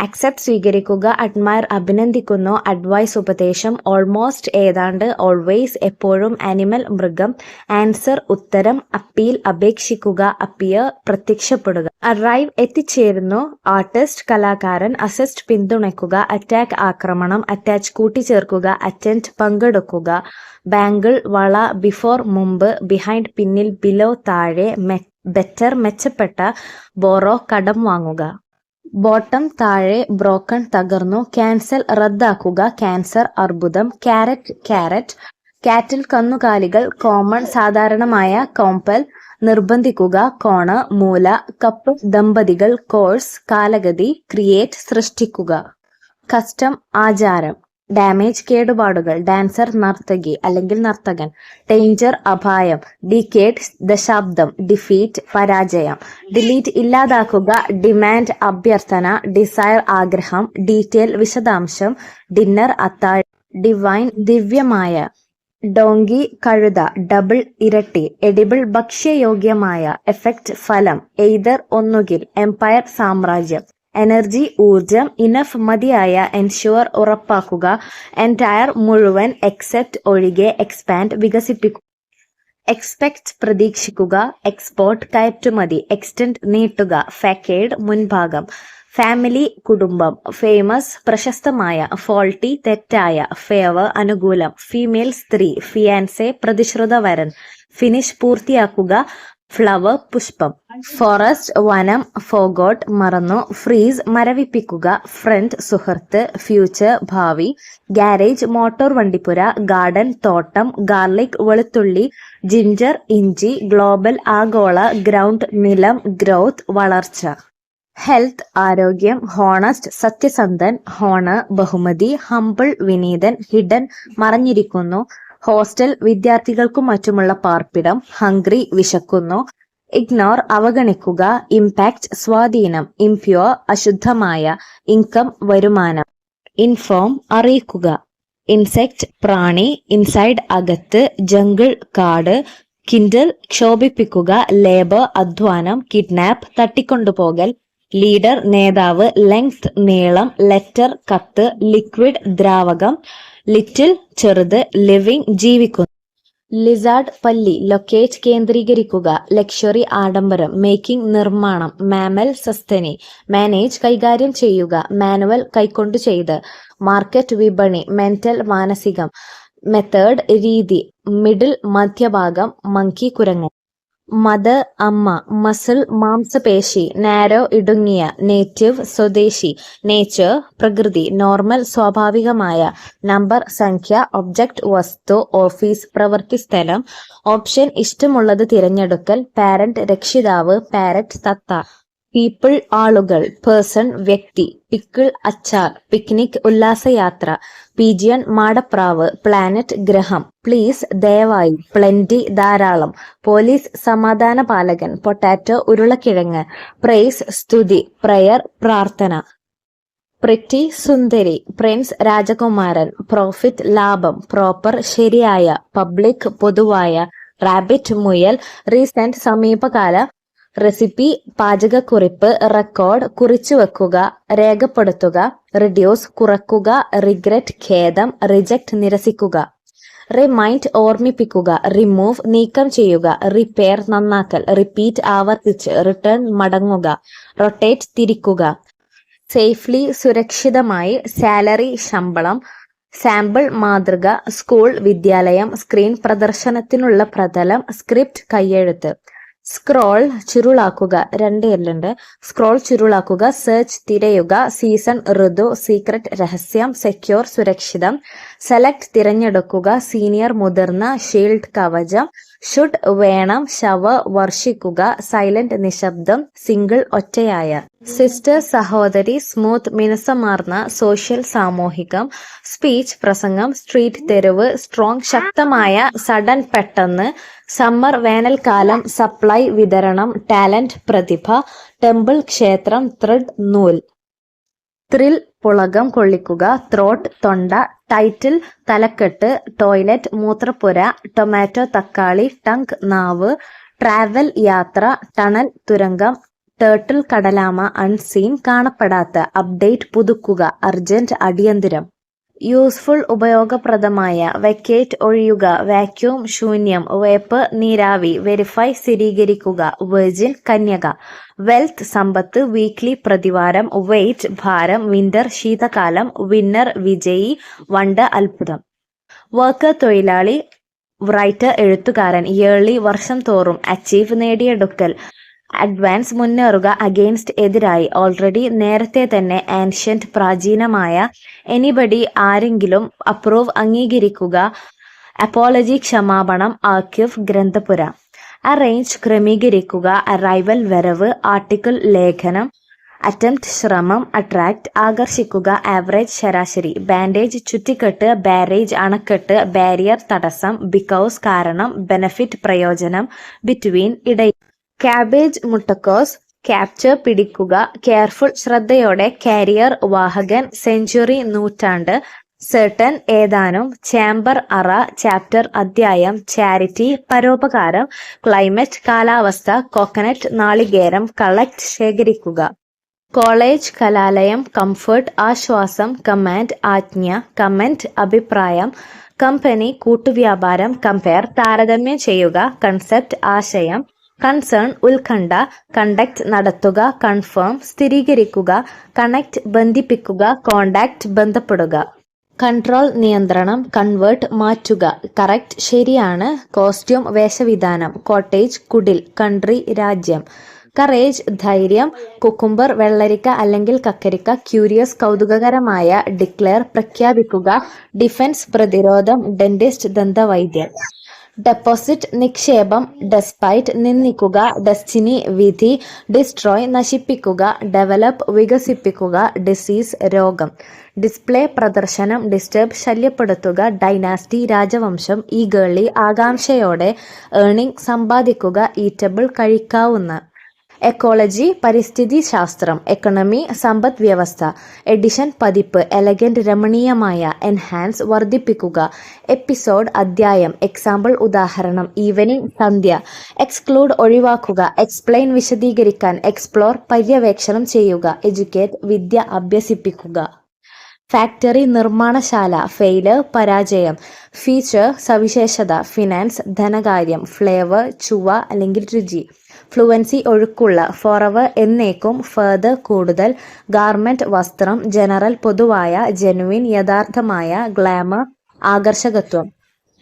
അക്സെപ്റ്റ് സ്വീകരിക്കുക, അഡ്മയർ അഭിനന്ദിക്കുന്നു, അഡ്വൈസ് ഉപദേശം, ഓൾമോസ്റ്റ് ഏതാണ്ട്, ഓൾവേസ് എപ്പോഴും, ആനിമൽ മൃഗം, ആൻസർ ഉത്തരം, അപ്പീൽ അപേക്ഷിക്കുക, അപ്പിയർ പ്രത്യക്ഷപ്പെടുക, അറൈവ് എത്തിച്ചേരുന്നു, ആർട്ടിസ്റ്റ് കലാകാരൻ, അസിസ്റ്റ് പിന്തുണയ്ക്കുക, അറ്റാക്ക് ആക്രമണം, അറ്റാച്ച് കൂട്ടിച്ചേർക്കുക, അറ്റൻഡ് പങ്കെടുക്കുക, ബാങ്കിൾ വള, ബിഫോർ മുമ്പ്, ബിഹൈൻഡ് പിന്നിൽ, ബിലോ താഴെ, ബെറ്റർ മെച്ചപ്പെട്ട, ബോറോ കടം വാങ്ങുക, ബോട്ടം താഴെ, ബ്രോക്കൺ തകർന്നു, ക്യാൻസൽ റദ്ദാക്കുക, ക്യാൻസർ അർബുദം, ക്യാരറ്റ് ക്യാരറ്റ്, കാറ്റിൽ കന്നുകാലികൾ, കോമൺ സാധാരണമായ, കോമ്പൽ നിർബന്ധിക്കുക, കോണ് മൂല, കപ്പ് ദമ്പതികൾ, കോഴ്സ് കാലഗതി, ക്രിയേറ്റ് സൃഷ്ടിക്കുക, കസ്റ്റം ആചാരം, ഡാമേജ് കേടുപാടുകൾ, ഡാൻസർ നർത്തകി അല്ലെങ്കിൽ നർത്തകൻ, ഡേഞ്ചർ അപായം, ഡിക്കേഡ് ദശാബ്ദം, ഡിഫീറ്റ് പരാജയം, ഡിലീറ്റ് ഇല്ലാതാക്കുക, ഡിമാൻഡ് അഭ്യർത്ഥന, ഡിസയർ ആഗ്രഹം, ഡീറ്റെയിൽ വിശദാംശം, ഡിന്നർ അത്താഴം, ഡിവൈൻ ദിവ്യമായ, ഡോങ്കി കഴുത, ഡബിൾ ഇരട്ടി, എഡിബിൾ ഭക്ഷ്യയോഗ്യമായ, എഫക്റ്റ് ഫലം, എയ്തർ ഒന്നുകിൽ, എംപയർ സാമ്രാജ്യം, എനർജി ഊർജം, ഇനഫ് മതിയായ, എൻഷുവർ ഉറപ്പാക്കുക, എൻറ്റയർ മുഴുവൻ, എക്സെപ്റ്റ് ഒഴികെ, എക്സ്പാൻഡ് വികസിപ്പിക്കുക, എക്സ്പെക്ട് പ്രതീക്ഷിക്കുക, എക്സ്പോർട്ട് കയറ്റുമതി, എക്സ്റ്റെൻഡ് നീട്ടുക, ഫാക്കേഡ് മുൻഭാഗം, ഫാമിലി കുടുംബം, ഫേമസ് പ്രശസ്തമായ, ഫോൾട്ടി തെറ്റായ, ഫേവർ അനുകൂലം, ഫീമെയിൽ സ്ത്രീ, ഫിയാൻസെ പ്രതിശ്രുത വരൻ, ഫിനിഷ് പൂർത്തിയാക്കുക, ഫ്ലവർ പുഷ്പം, ഫോറസ്റ്റ് വനം, ഫോഗോട്ട് മറന്നു, ഫ്രീസ് മരവിപ്പിക്കുക, ഫ്രണ്ട് സുഹൃത്ത്, ഫ്യൂച്ചർ ഭാവി, ഗാരേജ് മോട്ടോർ വണ്ടിപ്പുര, ഗാർഡൻ തോട്ടം, ഗാർലിക് വെളുത്തുള്ളി, ജിഞ്ചർ ഇഞ്ചി, ഗ്ലോബൽ ആഗോള, ഗ്രൗണ്ട് നിലം, ഗ്രോത്ത് വളർച്ച, ഹെൽത്ത് ആരോഗ്യം, ഹോണസ്റ്റ് സത്യസന്ധൻ, ഹോണർ ബഹുമതി, ഹംബിൾ വിനീതൻ, ഹിഡൻ മറഞ്ഞിരിക്കുന്നു, ഹോസ്റ്റൽ വിദ്യാർത്ഥികൾക്കും മറ്റുമുള്ള പാർപ്പിടം, ഹംഗ്രി വിശക്കുന്നു, ഇഗ്നോർ അവഗണിക്കുക, ഇംപാക്ട് സ്വാധീനം, ഇംപ്യൂർ അശുദ്ധമായ, ഇൻകം വരുമാനം, ഇൻഫോം അറിയിക്കുക, ഇൻസെക്ട് പ്രാണി, ഇൻസൈഡ് അകത്ത്, ജംഗിൾ കാട്, കിൻഡിൽ ക്ഷോഭിപ്പിക്കുക, ലേബർ അധ്വാനം, കിഡ്നാപ്പ് തട്ടിക്കൊണ്ടുപോകൽ, ലീഡർ നേതാവ്, ലെങ്ത് നീളം, ലെറ്റർ കത്ത്, ലിക്വിഡ് ദ്രാവകം, ലിറ്റിൽ ചെറുത്, ലിവിംഗ് ജീവിക്കുന്നു, ലിസാർഡ് പല്ലി, ലൊക്കേറ്റ് കേന്ദ്രീകരിക്കുക, ലക്ഷറി ആഡംബരം, മേക്കിംഗ് നിർമ്മാണം, മാമൽ സസ്തനി, മാനേജ് കൈകാര്യം ചെയ്യുക, മാനുവൽ കൈക്കൊണ്ടു ചെയ്ത്, മാർക്കറ്റ് വിപണി, മെന്റൽ മാനസികം, മെത്തേഡ് രീതി, മിഡിൽ മധ്യഭാഗം, മങ്കി കുരങ്ങൻ, മദർ അമ്മ, മസിൽ മാംസപേശി, നാരോ ഇടുങ്ങിയ, നേറ്റീവ് സ്വദേശി, നേച്ചർ പ്രകൃതി, നോർമൽ സ്വാഭാവികമായ, നമ്പർ സംഖ്യ, ഒബ്ജക്റ്റ് വസ്തു, ഓഫീസ് പ്രവൃത്തി സ്ഥലം, ഓപ്ഷൻ ഇഷ്ടമുള്ളത് തിരഞ്ഞെടുക്കൽ, പാരന്റ് രക്ഷിതാവ്, പാരറ്റ് തത്ത, പീപ്പിൾ ആളുകൾ, പേഴ്സൺ വ്യക്തി, പിക്കിൾ അച്ചാർ, പിക്നിക് ഉല്ലാസയാത്ര, പീജിയൻ മാടപ്രാവ്, പ്ലാനറ്റ് ഗ്രഹം, പ്ലീസ് ദയവായി, പ്ലെന്റി ധാരാളം, പോലീസ് സമാധാന പാലകൻ, പൊട്ടാറ്റോ ഉരുളക്കിഴങ്ങ്, പ്രൈസ് സ്തുതി, പ്രയർ പ്രാർത്ഥന, പ്രിറ്റി സുന്ദരി, പ്രിൻസ് രാജകുമാരൻ, പ്രോഫിറ്റ് ലാഭം, പ്രോപ്പർ ശരിയായ, പബ്ലിക് പൊതുവായ, റാബിറ്റ് മുയൽ, റീസെന്റ് സമീപകാല, റെസിപ്പി പാചകക്കുറിപ്പ്, റെക്കോർഡ് കുറിച്ചു വെക്കുക, രേഖപ്പെടുത്തുക, റിഡ്യൂസ് കുറക്കുക, റിഗ്രറ്റ് ഖേദം, റിജക്ട് നിരസിക്കുക, റിമൈൻഡ് ഓർമ്മിപ്പിക്കുക, റിമൂവ് നീക്കം ചെയ്യുക, റിപ്പയർ നന്നാക്കൽ, റിപ്പീറ്റ് ആവർത്തിച്ച്, റിട്ടേൺ മടങ്ങുക, റൊട്ടേറ്റ് തിരിക്കുക, സേഫ്ലി സുരക്ഷിതമായി, സാലറി ശമ്പളം, സാമ്പിൾ മാതൃക, സ്കൂൾ വിദ്യാലയം, സ്ക്രീൻ പ്രദർശനത്തിനുള്ള പ്രതലം, സ്ക്രിപ്റ്റ് കയ്യെഴുത്ത്, സ്ക്രോൾ ചുരുളാക്കുക, 2 എല്ലുണ്ട്, സ്ക്രോൾ ചുരുളാക്കുക, സെർച്ച് തിരയുക, സീസൺ ഋതു, സീക്രട്ട് രഹസ്യം, സെക്യൂർ സുരക്ഷിതം, സെലക്ട് തിരഞ്ഞെടുക്കുക, സീനിയർ മുതിർന്ന, ഷീൽഡ് കവചം, ഷുഡ് വേണം, ശവ വർഷിക്കുക, സൈലന്റ് നിശബ്ദം, സിംഗിൾ ഒറ്റയായ, സിസ്റ്റർ സഹോദരി, സ്മൂത്ത് മിനുസമാർന്ന, സോഷ്യൽ സാമൂഹികം, സ്പീച്ച് പ്രസംഗം, സ്ട്രീറ്റ് തെരുവ്, സ്ട്രോങ് ശക്തമായ, സഡൻ പെട്ടെന്ന്, സമ്മർ വേനൽക്കാലം, സപ്ലൈ വിതരണം, ടാലന്റ് പ്രതിഭ, ടെമ്പിൾ ക്ഷേത്രം, ത്രെഡ് നൂൽ, ത്രിൽ പുളകം കൊള്ളിക്കുക, ത്രോട്ട് തൊണ്ട, ടൈറ്റിൽ തലക്കെട്ട്, ടോയ്ലറ്റ് മൂത്രപ്പുര, ടൊമാറ്റോ തക്കാളി, ടങ്ക് നാവ്, ട്രാവൽ യാത്ര, ടണൽ തുരങ്കം, ടേർട്ടിൽ കടലാമ, അൺസീൻ കാണപ്പെടാത്ത, അപ്ഡേറ്റ് പുതുക്കുക, അർജന്റ് അടിയന്തിരം, യൂസ്ഫുൾ ഉപയോഗപ്രദമായ, വെക്കേറ്റ് ഒഴിയുക, വാക്യൂം ശൂന്യം, വേപ്പ് നീരാവി, വെരിഫൈ സ്ഥിരീകരിക്കുക, വെർജിൻ കന്യക, വെൽത്ത് സമ്പത്ത്, വീക്ക്ലി പ്രതിവാരം, വെയിറ്റ് ഭാരം, വിന്റർ ശീതകാലം, വിന്നർ വിജയി, വണ്ട് അത്ഭുതം, വർക്കർ തൊഴിലാളി, റൈറ്റർ എഴുത്തുകാരൻ, ഇയർലി വർഷം തോറും, അച്ചീവ് നേടിയെടുക്കൽ, അഡ്വാൻസ് മുന്നേറുക, അഗെയിൻസ്റ്റ് എതിരായി, ഓൾറെഡി നേരത്തെ തന്നെ, ആൻഷ്യന്റ് പ്രാചീനമായ, എനിബഡി ആരെങ്കിലും, അപ്രൂവ് അംഗീകരിക്കുക, അപ്പോളജി ക്ഷമാപണം, ആർക്കീവ് ഗ്രന്ഥപുര, അറേഞ്ച് ക്രമീകരിക്കുക, അറൈവൽ വരവ്, ആർട്ടിക്കിൾ ലേഖനം, അറ്റംപ്റ്റ് ശ്രമം, അട്രാക്ട് ആകർഷിക്കുക, ആവറേജ് ശരാശരി, ബാൻഡേജ് ചുറ്റിക്കെട്ട്, ബാരേജ് അണക്കെട്ട്, ബാരിയർ തടസ്സം, ബിക്കോസ് കാരണം, ബെനഫിറ്റ് പ്രയോജനം, ബിറ്റ്വീൻ ഇടയിൽ, കാബേജ് മുട്ടക്കോസ്, ക്യാപ്ചർ പിടിക്കുക, കെയർഫുൾ ശ്രദ്ധയോടെ, കാരിയർ വാഹകൻ, സെഞ്ചുറി നൂറ്റാണ്ട്, സെർട്ടൻ ഏതാനും, ചേംബർ അറ, ചാപ്റ്റർ അധ്യായം, ചാരിറ്റി പരോപകാരം, ക്ലൈമറ്റ് കാലാവസ്ഥ, കോക്കനട്ട് നാളികേരം, കളക്ട് ശേഖരിക്കുക, കോളേജ് കലാലയം, കംഫർട്ട് ആശ്വാസം, കമാൻഡ് ആജ്ഞ, കമന്റ് അഭിപ്രായം, കമ്പനി കൂട്ടുവ്യാപാരം, കമ്പയർ താരതമ്യം ചെയ്യുക, കൺസെപ്റ്റ് ആശയം, കൺസേൺ ഉത്കണ്ഠ, കണ്ടക്ട് നടത്തുക, കൺഫേം സ്ഥിരീകരിക്കുക, കണക്ട് ബന്ധിപ്പിക്കുക, കോണ്ടാക്ട് ബന്ധപ്പെടുക, കൺട്രോൾ നിയന്ത്രണം, കൺവേർട്ട് മാറ്റുക, കറക്റ്റ് ശരിയാണ്, കോസ്റ്റ്യൂം വേഷവിധാനം, കോട്ടേജ് കുടിൽ, കൺട്രി രാജ്യം, കറേജ് ധൈര്യം, കുക്കുംബർ വെള്ളരിക്ക അല്ലെങ്കിൽ കക്കരിക്ക, ക്യൂരിയസ് കൗതുകകരമായ, ഡിക്ലെയർ പ്രഖ്യാപിക്കുക, ഡിഫൻസ് പ്രതിരോധം, ഡെന്റിസ്റ്റ് ദന്തവൈദ്യൻ, ഡെപ്പോസിറ്റ് നിക്ഷേപം, ഡെസ്പൈറ്റ് നിന്ദിക്കുക, ഡെസ്റ്റിനി വിധി, ഡിസ്ട്രോയ് നശിപ്പിക്കുക, ഡെവലപ്പ് വികസിപ്പിക്കുക, ഡിസീസ് രോഗം, ഡിസ്പ്ലേ പ്രദർശനം, ഡിസ്റ്റർബ് ശല്യപ്പെടുത്തുക, ഡൈനാസ്റ്റി രാജവംശം, ഈഗേർലി ആകാംക്ഷയോടെ, ഏർണിംഗ് സമ്പാദിക്കുക, ഈറ്റബിൾ കഴിക്കാവുന്ന, എക്കോളജി പരിസ്ഥിതി ശാസ്ത്രം, എക്കണമി സമ്പദ് വ്യവസ്ഥ, എഡിഷൻ പതിപ്പ്, എലഗന്റ് രമണീയമായ, എൻഹാൻസ് വർദ്ധിപ്പിക്കുക, എപ്പിസോഡ് അധ്യായം, എക്സാമ്പിൾ ഉദാഹരണം, ഈവനിംഗ് സന്ധ്യ, എക്സ്ക്ലൂഡ് ഒഴിവാക്കുക, എക്സ്പ്ലെയിൻ വിശദീകരിക്കാൻ, എക്സ്പ്ലോർ പര്യവേക്ഷണം ചെയ്യുക, എഡ്യൂക്കേറ്റ് വിദ്യ അഭ്യസിപ്പിക്കുക, ഫാക്ടറി നിർമ്മാണശാല, ഫെയിലർ പരാജയം, ഫീച്ചർ സവിശേഷത, ഫിനാൻസ് ധനകാര്യം, ഫ്ലേവർ ചുവ അല്ലെങ്കിൽ രുചി, ഫ്ലുവൻസി ഒഴുക്കുള്ള, ഫോറവർ എന്നേക്കും, ഫർദർ കൂടുതൽ, ഗാർമെന്റ് വസ്ത്രം, ജനറൽ പൊതുവായ, ജെനുവിൻ യഥാർത്ഥമായ, ഗ്ലാമർ ആകർഷകത്വം,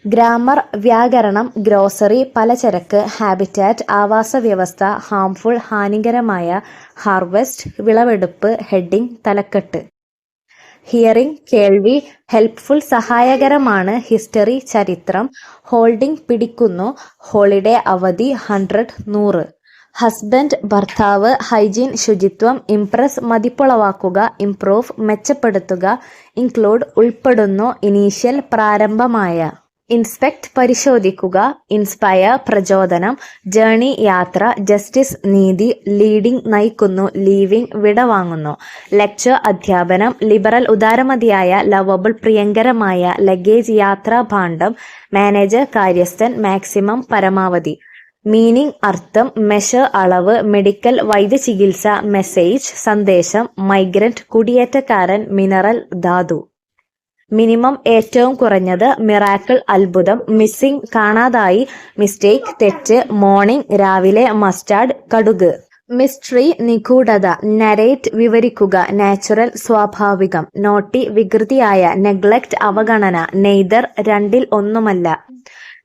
ഗ്രാമർ, വ്യാകരണം, ഗ്രോസറി, പലചരക്ക്, ഹാബിറ്റാറ്റ്, ആവാസ വ്യവസ്ഥ, ഹാംഫുൾ, ഹാനികരമായ, ഹാർവെസ്റ്റ്, വിളവെടുപ്പ്, ഹെഡിങ്, തലക്കെട്ട്. ഹിയറിംഗ്, കേൾവി, ഹെൽപ്ഫുൾ, സഹായകരമാണ്, ഹിസ്റ്ററി, ചരിത്രം, ഹോൾഡിംഗ്, പിടിക്കുന്നു, ഹോളിഡേ, അവധി, 100, 100. ഹസ്ബൻഡ്, ഭർത്താവ്, ഹൈജീൻ, ശുചിത്വം, ഇംപ്രസ്, മതിപ്പുളവാക്കുക, ഇംപ്രൂവ്, മെച്ചപ്പെടുത്തുക, ഇൻക്ലൂഡ്, ഉൾപ്പെടുന്നു, ഇനീഷ്യൽ, പ്രാരംഭമായ. ഇൻസ്പെക്ട്, പരിശോധിക്കുക, ഇൻസ്പയർ, പ്രചോദനം, ജേണി, യാത്ര, ജസ്റ്റിസ്, നീതി, ലീഡിംഗ്, നയിക്കുന്നു, ലീവിംഗ്, വിടവാങ്ങുന്നു, ലെക്ചർ, അധ്യാപനം, ലിബറൽ, ഉദാരമതിയായ, ലവബിൾ, പ്രിയങ്കരമായ, ലഗേജ്, യാത്രാ ഭാണ്ഡം, മാനേജർ, കാര്യസ്ഥൻ, മാക്സിമം, പരമാവധി. മീനിംഗ്, അർത്ഥം, മെഷർ, അളവ്, മെഡിക്കൽ, വൈദ്യചികിത്സ, മെസ്സേജ്, സന്ദേശം, മൈഗ്രന്റ്, കുടിയേറ്റക്കാരൻ, മിനറൽ, ധാതു. മിനിമം, ഏറ്റവും കുറഞ്ഞത്, മിറാക്കിൾ, അത്ഭുതം, മിസ്സിംഗ്, കാണാതായി, മിസ്റ്റേക്ക്, തെറ്റ്, മോർണിംഗ്, രാവിലെ, മസ്റ്റാർഡ്, കടുക്. മിസ്റ്ററി, നിഗൂഢത, നരേറ്റ്, വിവരിക്കുക, നാച്ചുറൽ, സ്വാഭാവികം, നോട്ടി, വികൃതിയായ, നെഗ്ലക്ട്, അവഗണന, നെയ്തർ, രണ്ടിൽ ഒന്നുമല്ല.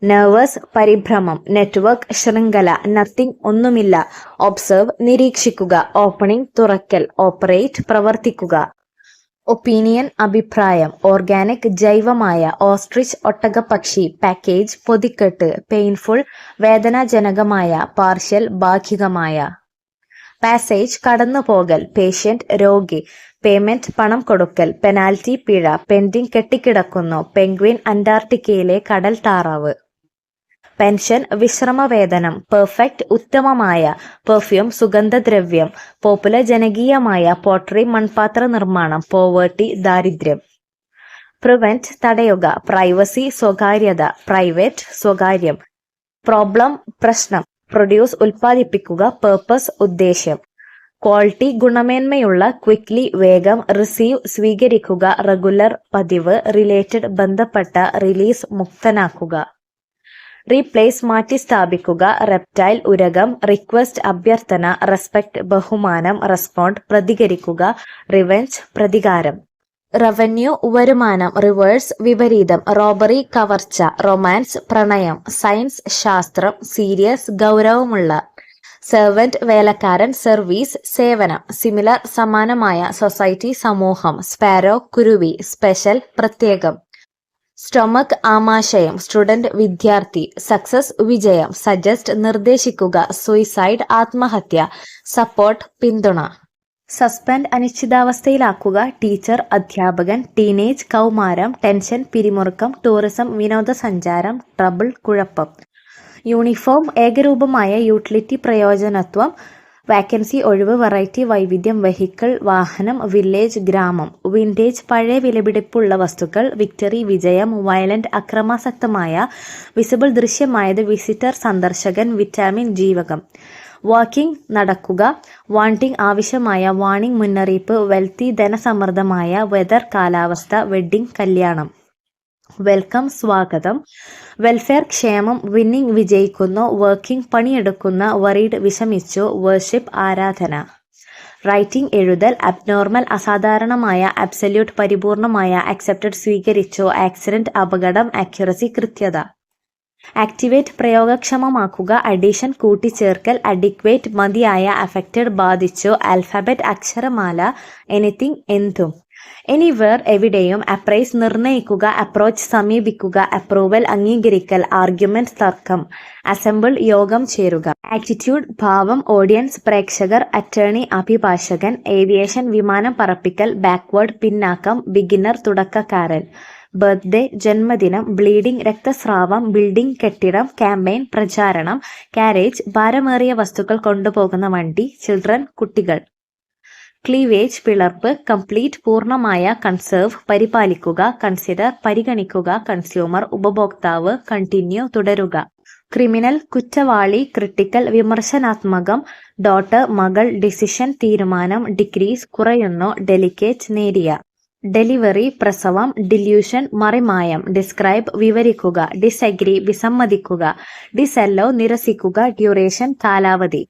നെർവസ്, പരിഭ്രമം, നെറ്റ്വർക്ക്, ശൃംഖല, നത്തിങ്, ഒന്നുമില്ല. ഒബ്സർവ്, നിരീക്ഷിക്കുക, ഓപ്പണിംഗ്, തുറക്കൽ, ഓപ്പറേറ്റ്, പ്രവർത്തിക്കുക. ഒപ്പീനിയൻ, അഭിപ്രായം, ഓർഗാനിക്, ജൈവമായ, ഓസ്ട്രിച്ച്, ഒട്ടകപ്പക്ഷി, പാക്കേജ്, പൊതിക്കെട്ട്, പെയിൻഫുൾ, വേദനാജനകമായ, പാർഷ്യൽ, ഭാഗികമായ. പാസേജ്, കടന്നുപോകൽ, പേഷ്യന്റ്, രോഗി, പേയ്മെന്റ്, പണം കൊടുക്കൽ, പെനാൽറ്റി, പിഴ, പെൻഡിംഗ്, കെട്ടിക്കിടക്കുന്നു, പെൻഗ്വിൻ, അന്റാർട്ടിക്കയിലെ കടൽ താറാവ്. പെൻഷൻ, വിശ്രമവേതനം, പെർഫെക്റ്റ്, ഉത്തമമായ, പെർഫ്യൂം, സുഗന്ധദ്രവ്യം, പോപ്പുലർ, ജനകീയമായ, പോട്ടറി, മൺപാത്ര നിർമ്മാണം, പോവേർട്ടി, ദാരിദ്ര്യം. പ്രിവെന്റ്, തടയുക, പ്രൈവസി, സ്വകാര്യത, പ്രൈവേറ്റ്, സ്വകാര്യം. പ്രോബ്ലം, പ്രശ്നം, പ്രൊഡ്യൂസ്, ഉൽപ്പാദിപ്പിക്കുക, പേർപ്പസ്, ഉദ്ദേശ്യം. ക്വാളിറ്റി, ഗുണമേന്മയുള്ള, ക്വിക്ലി, വേഗം, റിസീവ്, സ്വീകരിക്കുക, റെഗുലർ, പതിവ്, റിലേറ്റഡ്, ബന്ധപ്പെട്ട, റിലീസ്, മുക്തനാക്കുക. റീപ്ലേസ്, മാറ്റിസ്ഥാപിക്കുക, റെപ്റ്റൈൽ, ഉരകം, റിക്വസ്റ്റ്, അഭ്യർത്ഥന, റെസ്പെക്ട്, ബഹുമാനം, റെസ്പോണ്ട്, പ്രതികരിക്കുക, റിവെഞ്ച്, പ്രതികാരം. റവന്യൂ, വരുമാനം, റിവേഴ്സ്, വിപരീതം, റോബറി, കവർച്ച, റൊമാൻസ്, പ്രണയം, സയൻസ്, ശാസ്ത്രം, സീരിയസ്, ഗൗരവമുള്ള. സെർവന്റ്, വേലക്കാരൻ, സർവീസ്, സേവനം. സിമിലർ, സമാനമായ, സൊസൈറ്റി, സമൂഹം. സ്പാരോ, കുരുവി, സ്പെഷ്യൽ, പ്രത്യേകം. സ്റ്റൊമക്, ആമാശയം, സ്റ്റുഡന്റ്, വിദ്യാർത്ഥി. സക്സസ്, വിജയം. സജസ്റ്റ്, നിർദ്ദേശിക്കുക, സൂയിസൈഡ്, ആത്മഹത്യ. സപ്പോർട്ട്, പിന്തുണ. സസ്പെൻഡ്, അനിശ്ചിതാവസ്ഥയിലാക്കുക, ടീച്ചർ, അധ്യാപകൻ. ടീനേജ്, കൗമാരം. ടെൻഷൻ, പിരിമുറുക്കം. ടൂറിസം, വിനോദസഞ്ചാരം. ട്രബിൾ, കുഴപ്പം. യൂണിഫോം, ഏകരൂപമായ, യൂട്ടിലിറ്റി, പ്രയോജനത്വം. വാക്കൻസി, ഒഴിവ്, വെറൈറ്റി, വൈവിധ്യം. വെഹിക്കിൾ, വാഹനം. വില്ലേജ്, ഗ്രാമം. വിൻറ്റേജ്, പഴയ, വിലപിടിപ്പുള്ള വസ്തുക്കൾ. വിക്ടറി, വിജയം. വയലന്റ്, അക്രമാസക്തമായ. വിസിബിൾ, ദൃശ്യമായത്. വിസിറ്റർ, സന്ദർശകൻ. വിറ്റാമിൻ, ജീവകം. വാക്കിംഗ്, നടക്കുക. വാണ്ടിംഗ്, ആവശ്യമായ. വാണിംഗ്, മുന്നറിയിപ്പ്. വെൽത്തി, ധനസമൃദ്ധമായ. വെതർ, കാലാവസ്ഥ. വെഡ്ഡിംഗ്, കല്യാണം. വെൽക്കം, സ്വാഗതം. വെൽഫെയർ, ക്ഷേമം. വിന്നിംഗ്, വിജയിക്കുന്നു. വർക്കിംഗ്, പണിയെടുക്കുന്ന. വറീഡ്, വിഷമിച്ചു. വർഷിപ്പ്, ആരാധന. റൈറ്റിംഗ്, എഴുതൽ. അബ്നോർമൽ, അസാധാരണമായ. അബ്സല്യൂട്ട്, പരിപൂർണമായ. അക്സെപ്റ്റഡ്, സ്വീകരിച്ചു. ആക്സിഡന്റ്, അപകടം. ആക്യുറസി, കൃത്യത. ആക്ടിവേറ്റ്, പ്രയോഗക്ഷമമാക്കുക. അഡീഷൻ, കൂട്ടിച്ചേർക്കൽ. അഡിക്വേറ്റ്, മതിയായ. അഫക്റ്റഡ്, ബാധിച്ചു. ആൽഫബറ്റ്, അക്ഷരമാല. എനിത്തിങ്, എന്തും. എനിവേർ, എവിടെയും. അപ്രൈസ്, നിർണയിക്കുക. അപ്രോച്ച്, സമീപിക്കുക. അപ്രൂവൽ, അംഗീകരിക്കൽ. ആർഗ്യുമെന്റ്, തർക്കം. അസംബിൾ, യോഗം ചേരുക. ആറ്റിറ്റ്യൂഡ്, ഭാവം. ഓഡിയൻസ്, പ്രേക്ഷകർ. അറ്റേർണി, അഭിഭാഷകൻ. ഏവിയേഷൻ, വിമാനം പറപ്പിക്കൽ. ബാക്ക്വേർഡ്, പിന്നാക്കം. ബിഗിനർ, തുടക്കക്കാരൻ. ബർത്ത്ഡേ, ജന്മദിനം. ബ്ലീഡിംഗ്, രക്തസ്രാവം. ബിൽഡിംഗ്, കെട്ടിടം. ക്യാമ്പയിൻ, പ്രചാരണം. കാരേജ്, ഭാരമേറിയ വസ്തുക്കൾ കൊണ്ടുപോകുന്ന വണ്ടി. ചിൽഡ്രൻ, കുട്ടികൾ. ക്ലീവേജ്, പിളർപ്പ്. കംപ്ലീറ്റ്, പൂർണ്ണമായ. കൺസേർവ്, പരിപാലിക്കുക. കൺസിഡർ, പരിഗണിക്കുക. കൺസ്യൂമർ, ഉപഭോക്താവ്. കണ്ടിന്യൂ, തുടരുക. ക്രിമിനൽ, കുറ്റവാളി. ക്രിട്ടിക്കൽ, വിമർശനാത്മകം. ഡോട്ടർ, മകൾ. ഡിസിഷൻ, തീരുമാനം. ഡിക്രീസ്, കുറയുന്നു. ഡെലിക്കേറ്റ്, നേരിയ. ഡെലിവറി, പ്രസവം. ഡില്യൂഷൻ, മറിമായം. ഡിസ്ക്രൈബ്, വിവരിക്കുക. ഡിസഗ്രി, വിസമ്മതിക്കുക. ഡിസെല്ലോ, നിരസിക്കുക. ഡ്യൂറേഷൻ, കാലാവധി.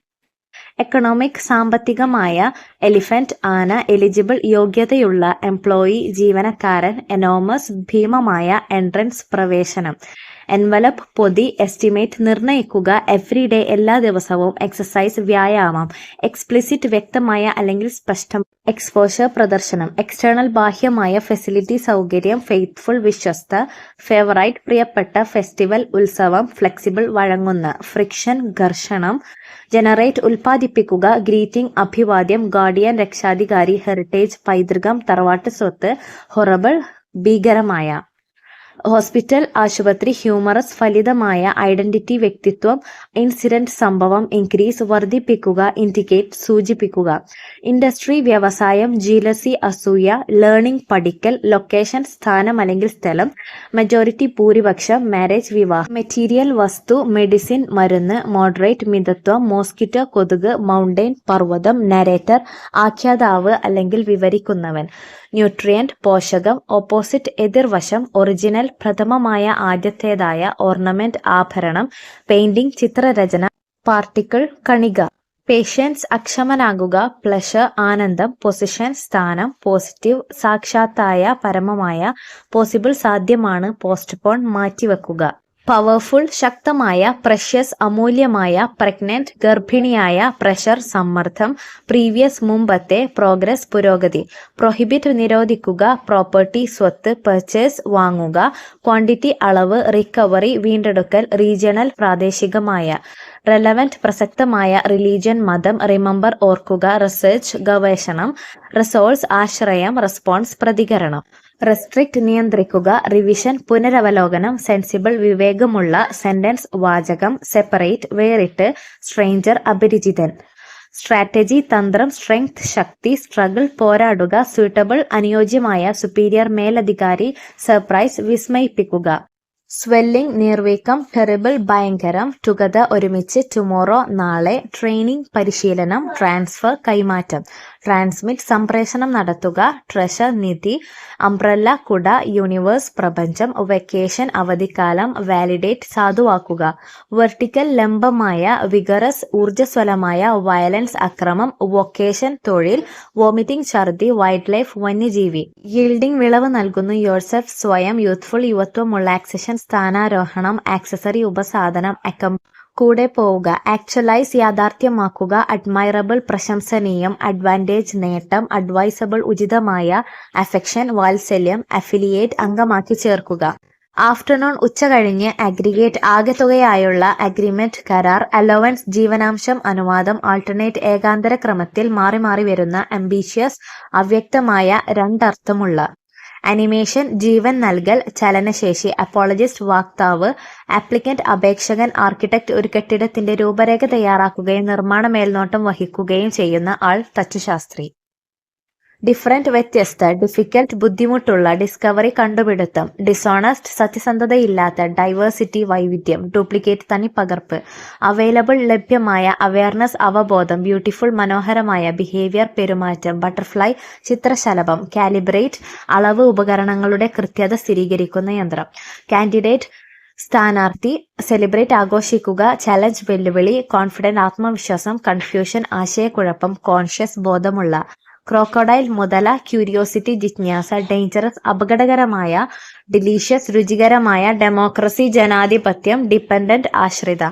എക്കണോമിക്, സാമ്പത്തികമായ. എലിഫന്റ്, ആന. എലിജിബിൾ, യോഗ്യതയുള്ള. എംപ്ലോയി, ജീവനക്കാരൻ. എനോമസ്, ഭീമമായ. എൻട്രൻസ്, പ്രവേശനം. എൻവലപ്പ് പൊതി, എസ്റ്റിമേറ്റ് നിർണ്ണയിക്കുക, എവ്രിഡേ എല്ലാ ദിവസവും, എക്സസൈസ് വ്യായാമം, എക്സ്പ്ലിസിറ്റ് വ്യക്തമായ അല്ലെങ്കിൽ സ്പഷ്ടം, എക്സ്പോഷർ പ്രദർശനം, എക്സ്റ്റേണൽ ബാഹ്യമായ ഫെസിലിറ്റി സൗകര്യം, ഫെയ്ത്ത്ഫുൾ വിശ്വസ്ത, ഫേവറൈറ്റ് പ്രിയപ്പെട്ട, ഫെസ്റ്റിവൽ ഉത്സവം, ഫ്ലെക്സിബിൾ വഴങ്ങുന്ന, ഫ്രിക്ഷൻ ഘർഷണം, ജനറേറ്റ് ഉൽപ്പാദിപ്പിക്കുക, ഗ്രീറ്റിംഗ് അഭിവാദ്യം, ഗാർഡിയൻ രക്ഷാധികാരി, ഹെറിറ്റേജ് പൈതൃകം, തറവാട്ട് സ്വത്ത്, ഹൊറബിൾ ഭീകരമായ, ഹോസ്പിറ്റൽ ആശുപത്രി, ഹ്യൂമറസ് ഫലിതമായ, ഐഡന്റിറ്റി വ്യക്തിത്വം, ഇൻസിഡന്റ് സംഭവം, ഇൻക്രീസ് വർദ്ധിപ്പിക്കുക, ഇൻഡിക്കേറ്റ് സൂചിപ്പിക്കുക, ഇൻഡസ്ട്രി വ്യവസായം, ജീലസി അസൂയ, ലേണിംഗ് പഠിക്കൽ, ലൊക്കേഷൻ സ്ഥാനം അല്ലെങ്കിൽ സ്ഥലം, മെജോറിറ്റി ഭൂരിപക്ഷം, മാരേജ് വിവാഹം, മെറ്റീരിയൽ വസ്തു, മെഡിസിൻ മരുന്ന്, മോഡറേറ്റ് മിതത്വം, മോസ്കിറ്റോ കൊതുക്, മൗണ്ടെയിൻ പർവ്വതം, നരേറ്റർ ആഖ്യാതാവ് അല്ലെങ്കിൽ വിവരിക്കുന്നവൻ, ന്യൂട്രിയന്റ് പോഷകം, ഓപ്പോസിറ്റ് എതിർവശം, ഒറിജിനൽ പ്രഥമമായ ആദ്യത്തേതായ, ഓർണമെന്റ് ആഭരണം, പെയിന്റിംഗ് ചിത്രരചന, പാർട്ടിക്കിൾ കണിക, പേഷ്യൻസ് അക്ഷമനാകുക, പ്ലഷർ ആനന്ദം, പൊസിഷൻ സ്ഥാനം, പോസിറ്റീവ് സാക്ഷാത്തായ പരമമായ, പോസിബിൾ സാധ്യമാണ്, പോസ്റ്റ്പോൺ മാറ്റിവെക്കുക, പവർഫുൾ ശക്തമായ, പ്രഷ്യസ് അമൂല്യമായ, പ്രഗ്നന്റ് ഗർഭിണിയായ, പ്രഷർ സമ്മർദ്ദം, പ്രീവിയസ് മുമ്പത്തെ, പ്രോഗ്രസ് പുരോഗതി, പ്രൊഹിബിറ്റ് നിരോധിക്കുക, പ്രോപ്പർട്ടി സ്വത്ത്, പർച്ചേസ് വാങ്ങുക, ക്വാണ്ടിറ്റി അളവ്, റിക്കവറി വീണ്ടെടുക്കൽ, റീജിയണൽ പ്രാദേശികമായ, റെലവന്റ് പ്രസക്തമായ, റിലീജിയൻ മതം, റിമെമ്പർ ഓർക്കുക, റിസർച്ച് ഗവേഷണം, റിസോഴ്സ് ആശ്രയം, റെസ്പോൺസ് പ്രതികരണം, റെസ്ട്രിക്റ്റ് നിയന്ത്രിക്കുക, റിവിഷൻ പുനരവലോകനം, സെൻസിബിൾ വിവേകമുള്ള, സെന്റൻസ് വാചകം, സെപ്പറേറ്റ് വേറിട്ട്, സ്ട്രേഞ്ചർ അപരിചിതൻ, സ്ട്രാറ്റജി തന്ത്രം, സ്ട്രെങ്ത് ശക്തി, സ്ട്രഗിൾ പോരാടുക, സ്യൂട്ടബിൾ അനുയോജ്യമായ, സുപ്പീരിയർ മേലധികാരി, സർപ്രൈസ് വിസ്മയിപ്പിക്കുക, സ്വെല്ലിംഗ് നീർവീക്കം, ടെറിബിൾ ഭയങ്കരം, ടുഗദർ ഒരുമിച്ച്, ടുമോറോ നാളെ, ട്രെയിനിങ് പരിശീലനം, ട്രാൻസ്ഫർ കൈമാറ്റം, ട്രാൻസ്മിറ്റ് സംപ്രേഷണം നടത്തുക, ട്രഷർ നിധി, അംബ്രല്ല കുട, യൂണിവേഴ്സ് പ്രപഞ്ചം, വെക്കേഷൻ അവധിക്കാലം, വാലിഡേറ്റ് സാധുവാക്കുക, വെർട്ടിക്കൽ ലംബമായ, വിഗറസ് ഊർജ്ജസ്വലമായ, വയലൻസ് അക്രമം, വൊക്കേഷൻ തൊഴിൽ, വോമിറ്റിംഗ് ഛർദി, വൈൽഡ് ലൈഫ് വന്യജീവി, യീൽഡിംഗ് വിളവ് നൽകുന്നു, യോർസെൽഫ് സ്വയം, യൂത്ത്ഫുൾ യുവത്വമുള്ള, ആക്സഷൻ സ്ഥാനാരോഹണം, ആക്സസറി ഉപസാധനം, കൂടെ പോവുക, ആക്ച്വലൈസ് യാഥാർത്ഥ്യമാക്കുക, അഡ്മൈറബിൾ പ്രശംസനീയം, അഡ്വാൻറ്റേജ് നേട്ടം, അഡ്വൈസബിൾ ഉചിതമായ, അഫെക്ഷൻ വാത്സല്യം, അഫിലിയേറ്റ് അംഗമാക്കി ചേർക്കുക, ആഫ്റ്റർനൂൺ ഉച്ചകഴിഞ്ഞ്, അഗ്രിഗേറ്റ് ആകെത്തുകയായുള്ള, അഗ്രിമെന്റ് കരാർ, അലവൻസ് ജീവനാംശം, അനുവാദം, ആൾട്ടർനേറ്റ് ഏകാന്തര ക്രമത്തിൽ മാറി മാറി വരുന്ന, അംബീഷ്യസ് അവ്യക്തമായ, രണ്ടർത്ഥമുള്ള, അനിമേഷൻ ജീവൻ നൽകൽ, ചലനശേഷി, അപ്പോളജിസ്റ്റ് വാക്താവ്, ആപ്ലിക്കന്റ് അപേക്ഷകൻ, ആർക്കിടെക്ട് ഒരു കെട്ടിടത്തിന്റെ രൂപരേഖ തയ്യാറാക്കുകയും നിർമ്മാണ മേൽനോട്ടം വഹിക്കുകയും ചെയ്യുന്ന ആൾ, തച്ചുശാസ്ത്രി, ഡിഫറന്റ് വ്യത്യസ്ത, ഡിഫിക്കൽട്ട് ബുദ്ധിമുട്ടുള്ള, ഡിസ്കവറി കണ്ടുപിടുത്തം, ഡിസോണസ്റ്റ് സത്യസന്ധതയില്ലാത്ത, ഡൈവേഴ്സിറ്റി വൈവിധ്യം, ഡ്യൂപ്ലിക്കേറ്റ് തനിപ്പകർപ്പ്, അവൈലബിൾ ലഭ്യമായ, അവയർനെസ് അവബോധം, ബ്യൂട്ടിഫുൾ മനോഹരമായ, ബിഹേവിയർ പെരുമാറ്റം, ബട്ടർഫ്ലൈ ചിത്രശലഭം, കാലിബ്രേറ്റ് അളവ് ഉപകരണങ്ങളുടെ കൃത്യത സ്ഥിരീകരിക്കുന്ന യന്ത്രം, കാൻഡിഡേറ്റ് സ്ഥാനാർത്ഥി, സെലിബ്രേറ്റ് ആഘോഷിക്കുക, ചലഞ്ച് വെല്ലുവിളി, കോൺഫിഡന്റ് ആത്മവിശ്വാസം, കൺഫ്യൂഷൻ ആശയക്കുഴപ്പം, കോൺഷ്യസ് ബോധമുള്ള, ക്രോക്കോഡൈൽ മുതല, ക്യൂരിയോസിറ്റി ജിജ്ഞാസ, ഡേഞ്ചറസ് അപകടകരമായ, ഡിലീഷ്യസ് രുചികരമായ, ഡെമോക്രസി ജനാധിപത്യം, ഡിപെൻഡന്റ് ആശ്രിത,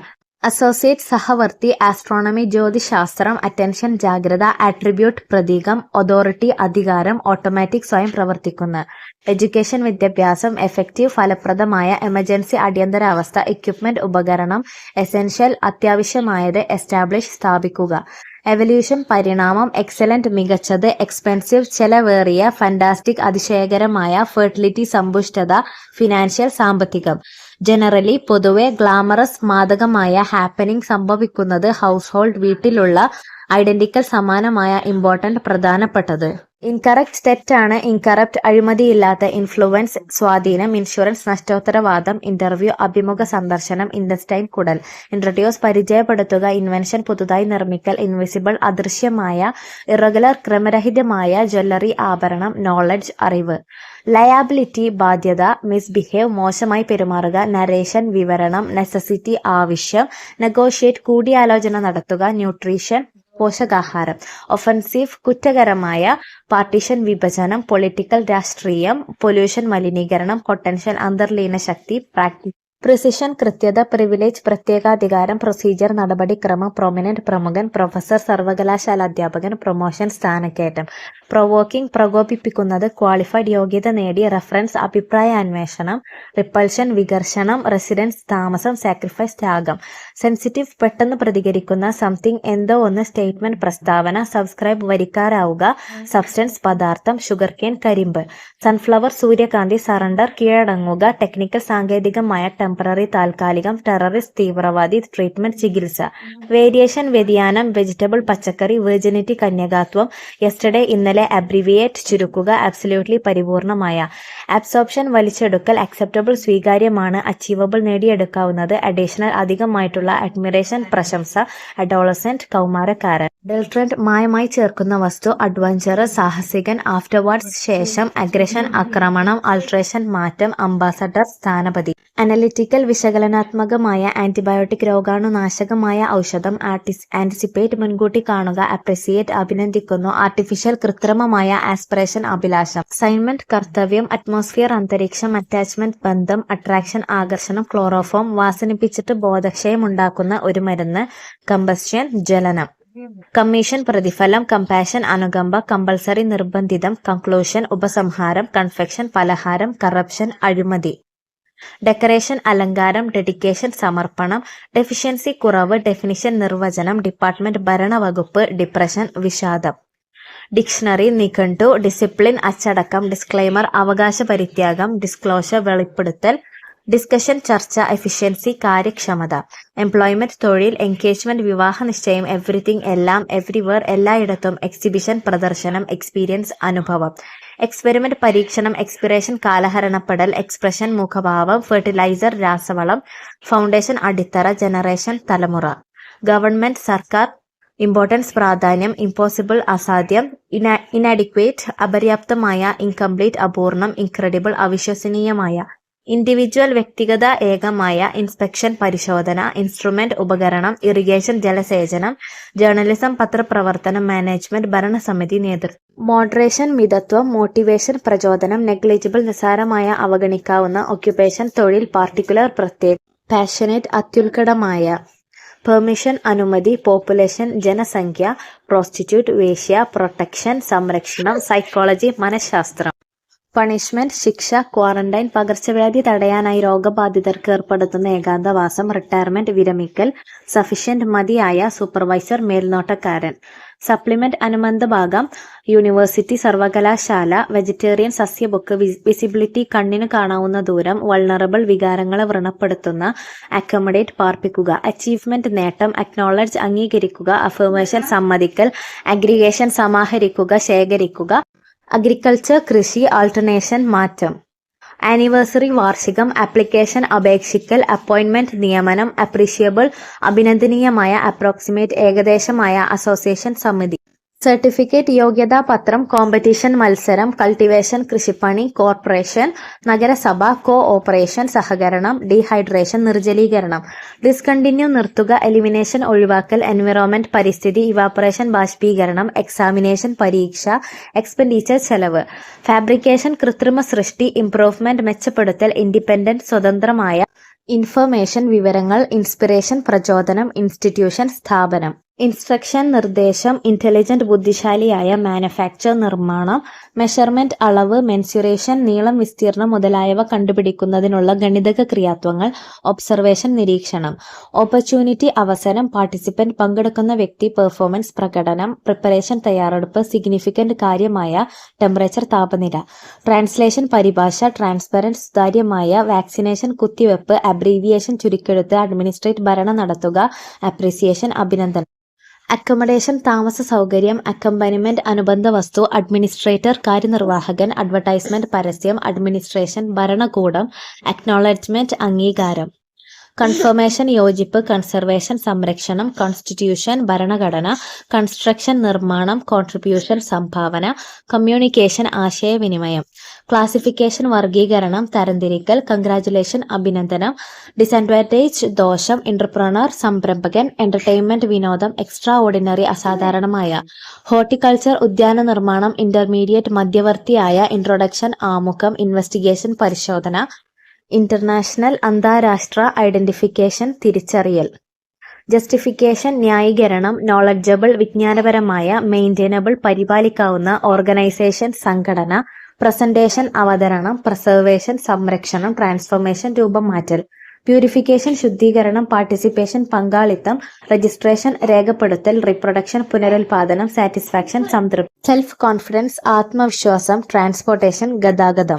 അസോസിയേറ്റ് സഹവർത്തി, ആസ്ട്രോണമി ജ്യോതിശാസ്ത്രം, അറ്റൻഷൻ ജാഗ്രത, ആട്രിബ്യൂട്ട് പ്രതീകം, അതോറിറ്റി അധികാരം, ഓട്ടോമാറ്റിക് സ്വയം പ്രവർത്തിക്കുന്ന, എഡ്യൂക്കേഷൻ വിദ്യാഭ്യാസം, എഫക്റ്റീവ് ഫലപ്രദമായ, എമർജൻസി അടിയന്തരാവസ്ഥ, എക്യുപ്മെന്റ് ഉപകരണം, എസെൻഷ്യൽ അത്യാവശ്യമായത്, എസ്റ്റാബ്ലിഷ് സ്ഥാപിക്കുക, എവല്യൂഷൻ പരിണാമം, എക്സലന്റ് മികച്ചത്, എക്സ്പെൻസീവ് ചെലവേറിയ, ഫാന്റാസ്റ്റിക് അതിശയകരമായ, ഫെർട്ടിലിറ്റി സമ്പുഷ്ടത, ഫിനാൻഷ്യൽ സാമ്പത്തികം, ജനറലി പൊതുവെ, ഗ്ലാമറസ് മാദകമായ, ഹാപ്പനിങ് സംഭവിക്കുന്നത്, ഹൗസ് ഹോൾഡ് വീട്ടിലുള്ള, ഐഡന്റിക്കൽ സമാനമായ, ഇമ്പോർട്ടന്റ് പ്രധാനപ്പെട്ടത്, ഇൻകറക്റ്റ് തെറ്റാണ്, ഇൻകറപ്റ്റ് അഴിമതിയില്ലാത്ത, ഇൻഫ്ലുവൻസ് സ്വാധീനം, ഇൻഷുറൻസ് നഷ്ടോത്തരവാദം, ഇന്റർവ്യൂ അഭിമുഖ സന്ദർശനം, ഇൻഡസ്റ്റൈൻ കുടൽ, ഇൻട്രൊഡ്യൂസ് പരിചയപ്പെടുത്തുക, ഇൻവെൻഷൻ പുതുതായി നിർമ്മിക്കൽ, ഇൻവിസിബിൾ അദൃശ്യമായ, ഇറഗുലർ ക്രമരഹിതമായ, ജ്വല്ലറി ആഭരണം, നോളജ് അറിവ്, ലയാബിലിറ്റി ബാധ്യത, മിസ്ബിഹേവ് മോശമായി പെരുമാറുക, നരേഷൻ വിവരണം, നെസസിറ്റി ആവശ്യം, നെഗോഷിയേറ്റ് കൂടിയാലോചന നടത്തുക, ന്യൂട്രീഷൻ പോഷകാഹാരം, ഒഫൻസീവ് കുറ്റകരമായ, പാർട്ടീഷൻ വിഭജനം, പൊളിറ്റിക്കൽ രാഷ്ട്രീയം, പൊല്യൂഷൻ മലിനീകരണം, പൊട്ടൻഷ്യൽ അന്തർലീന ശക്തി, പ്രിസിഷൻ കൃത്യത, പ്രിവിലേജ് പ്രത്യേകാധികാരം, പ്രൊസീജിയർ നടപടിക്രമം, പ്രൊമിനന്റ് പ്രമുഖൻ, പ്രൊഫസർ സർവകലാശാല അധ്യാപകൻ, പ്രൊമോഷൻ സ്ഥാനക്കയറ്റം. പ്രൊവോക്കിംഗ് പ്രകോപിപ്പിക്കുന്നത്, ക്വാളിഫൈഡ് യോഗ്യത നേടി, റെഫറൻസ് അഭിപ്രായ അന്വേഷണം, റിപ്പൾഷൻ വികർഷണം, റെസിഡൻസ് താമസം, സാക്രിഫൈസ് ത്യാഗം. സെൻസിറ്റീവ് പെട്ടെന്ന് പ്രതികരിക്കുന്ന, സംതിങ് എന്തോ ഒന്ന്, സ്റ്റേറ്റ്മെന്റ് പ്രസ്താവന, സബ്സ്ക്രൈബ് വരിക്കാരാവുക, സബ്സ്റ്റൻസ് പദാർത്ഥം, ഷുഗർകെയിൻ കരിമ്പ്. സൺഫ്ലവർ സൂര്യകാന്തി, സറണ്ടർ കീഴടങ്ങുക, ടെക്നിക്കൽ സാങ്കേതികമായ, ടെമ്പററി താൽക്കാലികം, ടെററിസ്റ്റ് തീവ്രവാദി, ട്രീറ്റ്മെന്റ് ചികിത്സ. വേരിയേഷൻ വ്യതിയാനം, വെജിറ്റബിൾ പച്ചക്കറി, വെർജിനിറ്റി കന്യകാത്വം, യെസ്റ്റർഡേ ഇന്നലെ, അബ്രിവിയേറ്റ് ചുരുക്കുക, അബ്സല്യൂട്ട്ലി പരിപൂർണമായ. അബ്സോർപ്ഷൻ വലിച്ചെടുക്കൽ, അക്സെപ്റ്റബിൾ സ്വീകാര്യമാണ്, അച്ചീവബിൾ നേടിയെടുക്കാവുന്നത്, അഡീഷണൽ അധികമായിട്ടുള്ള, അഡ്മിറേഷൻ പ്രശംസ, അഡോളസെന്റ് കൗമാരക്കാരൻ. ഡെൽട്രന്റ് മായമായി ചേർക്കുന്ന വസ്തു, അഡ്വഞ്ചറസ് സാഹസികൻ, ആഫ്റ്റർവാർഡ്സ് ശേഷം, അഗ്രഷൻ ആക്രമണം, അൾട്രേഷൻ മാറ്റം, അംബാസഡർ സ്ഥാനപതി. അനലിറ്റിക്കൽ വിശകലനാത്മകമായ, ആന്റിബയോട്ടിക് രോഗാണുനാശകമായ ഔഷധം, ആന്റിസിപ്പേറ്റ് മുൻകൂട്ടി കാണുക, അപ്രിസിയേറ്റ് അഭിനന്ദിക്കുന്നു, ആർട്ടിഫിഷ്യൽ കൃത്രിമമായ, ആസ്പിറേഷൻ അഭിലാഷം. അസൈൻമെന്റ് കർത്തവ്യം, അറ്റ്മോസ്ഫിയർ അന്തരീക്ഷം, അറ്റാച്ച്മെന്റ് ബന്ധം, അട്രാക്ഷൻ ആകർഷണം, ക്ലോറോഫോം വാസനിപ്പിച്ചിട്ട് ബോധക്ഷയം ഉണ്ടാക്കുന്ന ഒരു മരുന്ന്, കമ്പസ്റ്റ്യൻ ജ്വലനം. കമ്മീഷൻ പ്രതിഫലം, കമ്പാഷൻ അനുകമ്പ, കമ്പൾസറി നിർബന്ധിതം, കൺക്ലൂഷൻ ഉപസംഹാരം, കൺഫെക്ഷൻ പലഹാരം, കറപ്ഷൻ അഴിമതി. ഡെക്കറേഷൻ അലങ്കാരം, ഡെഡിക്കേഷൻ സമർപ്പണം, ഡെഫിഷ്യൻസി കുറവ്, ഡെഫിനിഷൻ നിർവചനം, ഡിപ്പാർട്ട്മെന്റ് ഭരണവകുപ്പ്, ഡിപ്രഷൻ വിഷാദം. ഡിക്ഷണറി നിഘണ്ടു, ഡിസിപ്ലിൻ അച്ചടക്കം, ഡിസ്ക്ലെയ്മർ അവകാശ പരിത്യാഗം, ഡിസ്ക്ലോഷർ വെളിപ്പെടുത്തൽ, ഡിസ്കഷൻ ചർച്ച, എഫിഷ്യൻസി കാര്യക്ഷമത. എംപ്ലോയ്മെന്റ് തൊഴിൽ, എൻഗേജ്മെന്റ് വിവാഹ നിശ്ചയം, എവ്രിതിങ് എല്ലാം, എവ്രിവെയർ എല്ലായിടത്തും, എക്സിബിഷൻ പ്രദർശനം, എക്സ്പീരിയൻസ് അനുഭവം. എക്സ്പെരിമെന്റ് പരീക്ഷണം, എക്സ്പിറേഷൻ കാലഹരണപ്പെടൽ, എക്സ്പ്രഷൻ മുഖഭാവം, ഫെർട്ടിലൈസർ രാസവളം, ഫൗണ്ടേഷൻ അടിത്തറ, ജനറേഷൻ തലമുറ. ഗവൺമെന്റ് സർക്കാർ, ഇമ്പോർട്ടൻസ് പ്രാധാന്യം, ഇമ്പോസിബിൾ അസാധ്യം, ഇനാഡിക്വേറ്റ് അപര്യാപ്തമായ, ഇൻകംപ്ലീറ്റ് അപൂർണം, ഇൻക്രെഡിബിൾ അവിശ്വസനീയമായ. ഇൻഡിവിജ്വൽ വ്യക്തിഗത ഏകമായ, ഇൻസ്പെക്ഷൻ പരിശോധന, ഇൻസ്ട്രുമെന്റ് ഉപകരണം, ഇറിഗേഷൻ ജലസേചനം, ജേർണലിസം പത്രപ്രവർത്തനം, മാനേജ്മെന്റ് ഭരണസമിതി നേതൃത്വം. മോഡറേഷൻ മിതത്വം, മോട്ടിവേഷൻ പ്രചോദനം, നെഗ്ലിജിബിൾ നിസ്സാരമായ അവഗണിക്കാവുന്ന, ഒക്യുപ്പേഷൻ തൊഴിൽ, പാർട്ടിക്കുലർ പ്രത്യേക, പാഷനേറ്റ് അത്യുത്കടമായ. പെർമിഷൻ അനുമതി, പോപ്പുലേഷൻ ജനസംഖ്യ, പ്രോസ്റ്റിറ്റ്യൂട്ട് വേശ്യ, പ്രൊട്ടക്ഷൻ സംരക്ഷണം, സൈക്കോളജി മനഃശാസ്ത്രം. പണിഷ്മെന്റ് ശിക്ഷ, ക്വാറന്റൈൻ പകർച്ചവ്യാധി തടയാനായി രോഗബാധിതർക്ക് ഏർപ്പെടുത്തുന്ന ഏകാന്തവാസം, റിട്ടയർമെന്റ് വിരമിക്കൽ, സഫിഷ്യന്റ് മതിയായ, സൂപ്പർവൈസർ മേൽനോട്ടക്കാരൻ. സപ്ലിമെന്റ് അനുബന്ധ ഭാഗം, യൂണിവേഴ്സിറ്റി സർവകലാശാല, വെജിറ്റേറിയൻ സസ്യബുക്ക്, വിസിബിലിറ്റി കണ്ണിന് കാണാവുന്ന ദൂരം, വൾണറബിൾ വികാരങ്ങളെ വ്രണപ്പെടുത്തുന്ന, അക്കമഡേറ്റ് പാർപ്പിക്കുക. അച്ചീവ്മെന്റ് നേട്ടം, അക്നോളജ് അംഗീകരിക്കുക, അഫർമേഷൻ സമ്മതിക്കൽ, അഗ്രിഗേഷൻ സമാഹരിക്കുക ശേഖരിക്കുക. അഗ്രികൾച്ചർ കൃഷി, ആൾട്ടർനേഷൻ മാറ്റം. ആനിവേഴ്സറി വാർഷികം, ആപ്ലിക്കേഷൻ അപേക്ഷിക്കൽ, അപ്പോയിന്റ്മെന്റ് നിയമനം, അപ്രീഷിയബിൾ അഭിനന്ദനീയമായ, അപ്രോക്സിമേറ്റ് ഏകദേശമായ, അസോസിയേഷൻ സമിതി. സർട്ടിഫിക്കറ്റ് യോഗ്യതാ പത്രം, കോമ്പറ്റീഷൻ മത്സരം, കൾട്ടിവേഷൻ കൃഷിപ്പണി, കോർപ്പറേഷൻ, നഗരസഭ, കോ ഓപ്പറേഷൻ സഹകരണം, ഡീഹൈഡ്രേഷൻ നിർജ്ജലീകരണം. ഡിസ്കണ്ടിന്യൂ നിർത്തുക, എലിമിനേഷൻ ഒഴിവാക്കൽ, എൻവിറോൺമെന്റ് പരിസ്ഥിതി, ഇവാപ്പറേഷൻ ബാഷ്പീകരണം, എക്സാമിനേഷൻ പരീക്ഷ, എക്സ്പെൻഡിച്ചർ ചെലവ്. ഫാബ്രിക്കേഷൻ കൃത്രിമ സൃഷ്ടി, ഇംപ്രൂവ്മെന്റ് മെച്ചപ്പെടുത്തൽ, ഇൻഡിപെൻഡന്റ് സ്വതന്ത്രമായ. ഇൻഫർമേഷൻ വിവരങ്ങൾ, ഇൻസ്പിറേഷൻ പ്രചോദനം, ഇൻസ്റ്റിറ്റ്യൂഷൻ സ്ഥാപനം. ഇൻസ്ട്രക്ഷൻ നിർദ്ദേശം, ഇന്റലിജന്റ് ബുദ്ധിശാലിയായ, മാനുഫാക്ചർ നിർമ്മാണം. മെഷർമെന്റ് അളവ്, മെൻസുറേഷൻ നീളം, വിസ്തീർണം മുതലായവ കണ്ടുപിടിക്കുന്നതിനുള്ള ഗണിതക ക്രിയാത്വങ്ങൾ. ഒബ്സർവേഷൻ നിരീക്ഷണം. ഓപ്പർച്യൂണിറ്റി അവസരം, പാർട്ടിസിപ്പന്റ് പങ്കെടുക്കുന്ന വ്യക്തി, പെർഫോമൻസ് പ്രകടനം, പ്രിപ്പറേഷൻ തയ്യാറെടുപ്പ്, സിഗ്നിഫിക്കന്റ് കാര്യമായ, ടെമ്പറേച്ചർ താപനില. ട്രാൻസ്ലേഷൻ പരിഭാഷ, ട്രാൻസ്പെറന്റ് സുതാര്യമായ, വാക്സിനേഷൻ കുത്തിവെപ്പ്, അബ്രീവിയേഷൻ ചുരുക്കെഴുത്ത്, അഡ്മിനിസ്ട്രേറ്റ് ഭരണം നടത്തുക, അപ്രീസിയേഷൻ അഭിനന്ദനം. അക്കമഡേഷൻ താമസ സൗകര്യം, അക്കമ്പനിമെന്റ് അനുബന്ധ വസ്തു, അഡ്മിനിസ്ട്രേറ്റർ കാര്യനിർവാഹകൻ, അഡ്വർടൈസ്മെന്റ് പരസ്യം, അഡ്മിനിസ്ട്രേഷൻ ഭരണകൂടം, അക്നോളജ്മെന്റ് അംഗീകാരം. കൺഫർമേഷൻ യോജിപ്പ്, കൺസർവേഷൻ സംരക്ഷണം, കോൺസ്റ്റിറ്റ്യൂഷൻ ഭരണഘടന, കൺസ്ട്രക്ഷൻ നിർമ്മാണം, കോൺട്രിബ്യൂഷൻ സംഭാവന, കമ്മ്യൂണിക്കേഷൻ ആശയവിനിമയം. ക്ലാസിഫിക്കേഷൻ വർഗീകരണം, തരംതിരിക്കൽ, കൺഗ്രാജുലേഷൻ അഭിനന്ദനം, ഡിസഡ്വാൻറ്റേജ് ദോഷം, എന്റർപ്രണർ സംരംഭകൻ, എന്റർടൈൻമെന്റ് വിനോദം, എക്സ്ട്രാ ഓർഡിനറി അസാധാരണമായ. ഹോർട്ടിക്കൾച്ചർ ഉദ്യാന നിർമ്മാണം, ഇന്റർമീഡിയറ്റ് മധ്യവർത്തിയായ, ഇൻട്രൊഡക്ഷൻ ആമുഖം, ഇൻവെസ്റ്റിഗേഷൻ പരിശോധന, ഇന്റർനാഷണൽ അന്താരാഷ്ട്ര ഐഡന്റിഫിക്കേഷൻ തിരിച്ചറിയൽ. ജസ്റ്റിഫിക്കേഷൻ ന്യായീകരണം, നോളജബിൾ വിജ്ഞാനപരമായ, മെയിൻറ്റെയിനബിൾ പരിപാലിക്കാവുന്ന, ഓർഗനൈസേഷൻ സംഘടന, പ്രസന്റേഷൻ അവതരണം, പ്രസർവേഷൻ സംരക്ഷണം, ട്രാൻസ്ഫോർമേഷൻ രൂപം മാറ്റൽ. പ്യൂരിഫിക്കേഷൻ ശുദ്ധീകരണം, പാർട്ടിസിപ്പേഷൻ പങ്കാളിത്തം, രജിസ്ട്രേഷൻ രേഖപ്പെടുത്തൽ, റീപ്രൊഡക്ഷൻ പുനരുൽപാദനം, സാറ്റിസ്ഫാക്ഷൻ സംതൃപ്തി. സെൽഫ് കോൺഫിഡൻസ് ആത്മവിശ്വാസം, ട്രാൻസ്പോർട്ടേഷൻ ഗതാഗതം.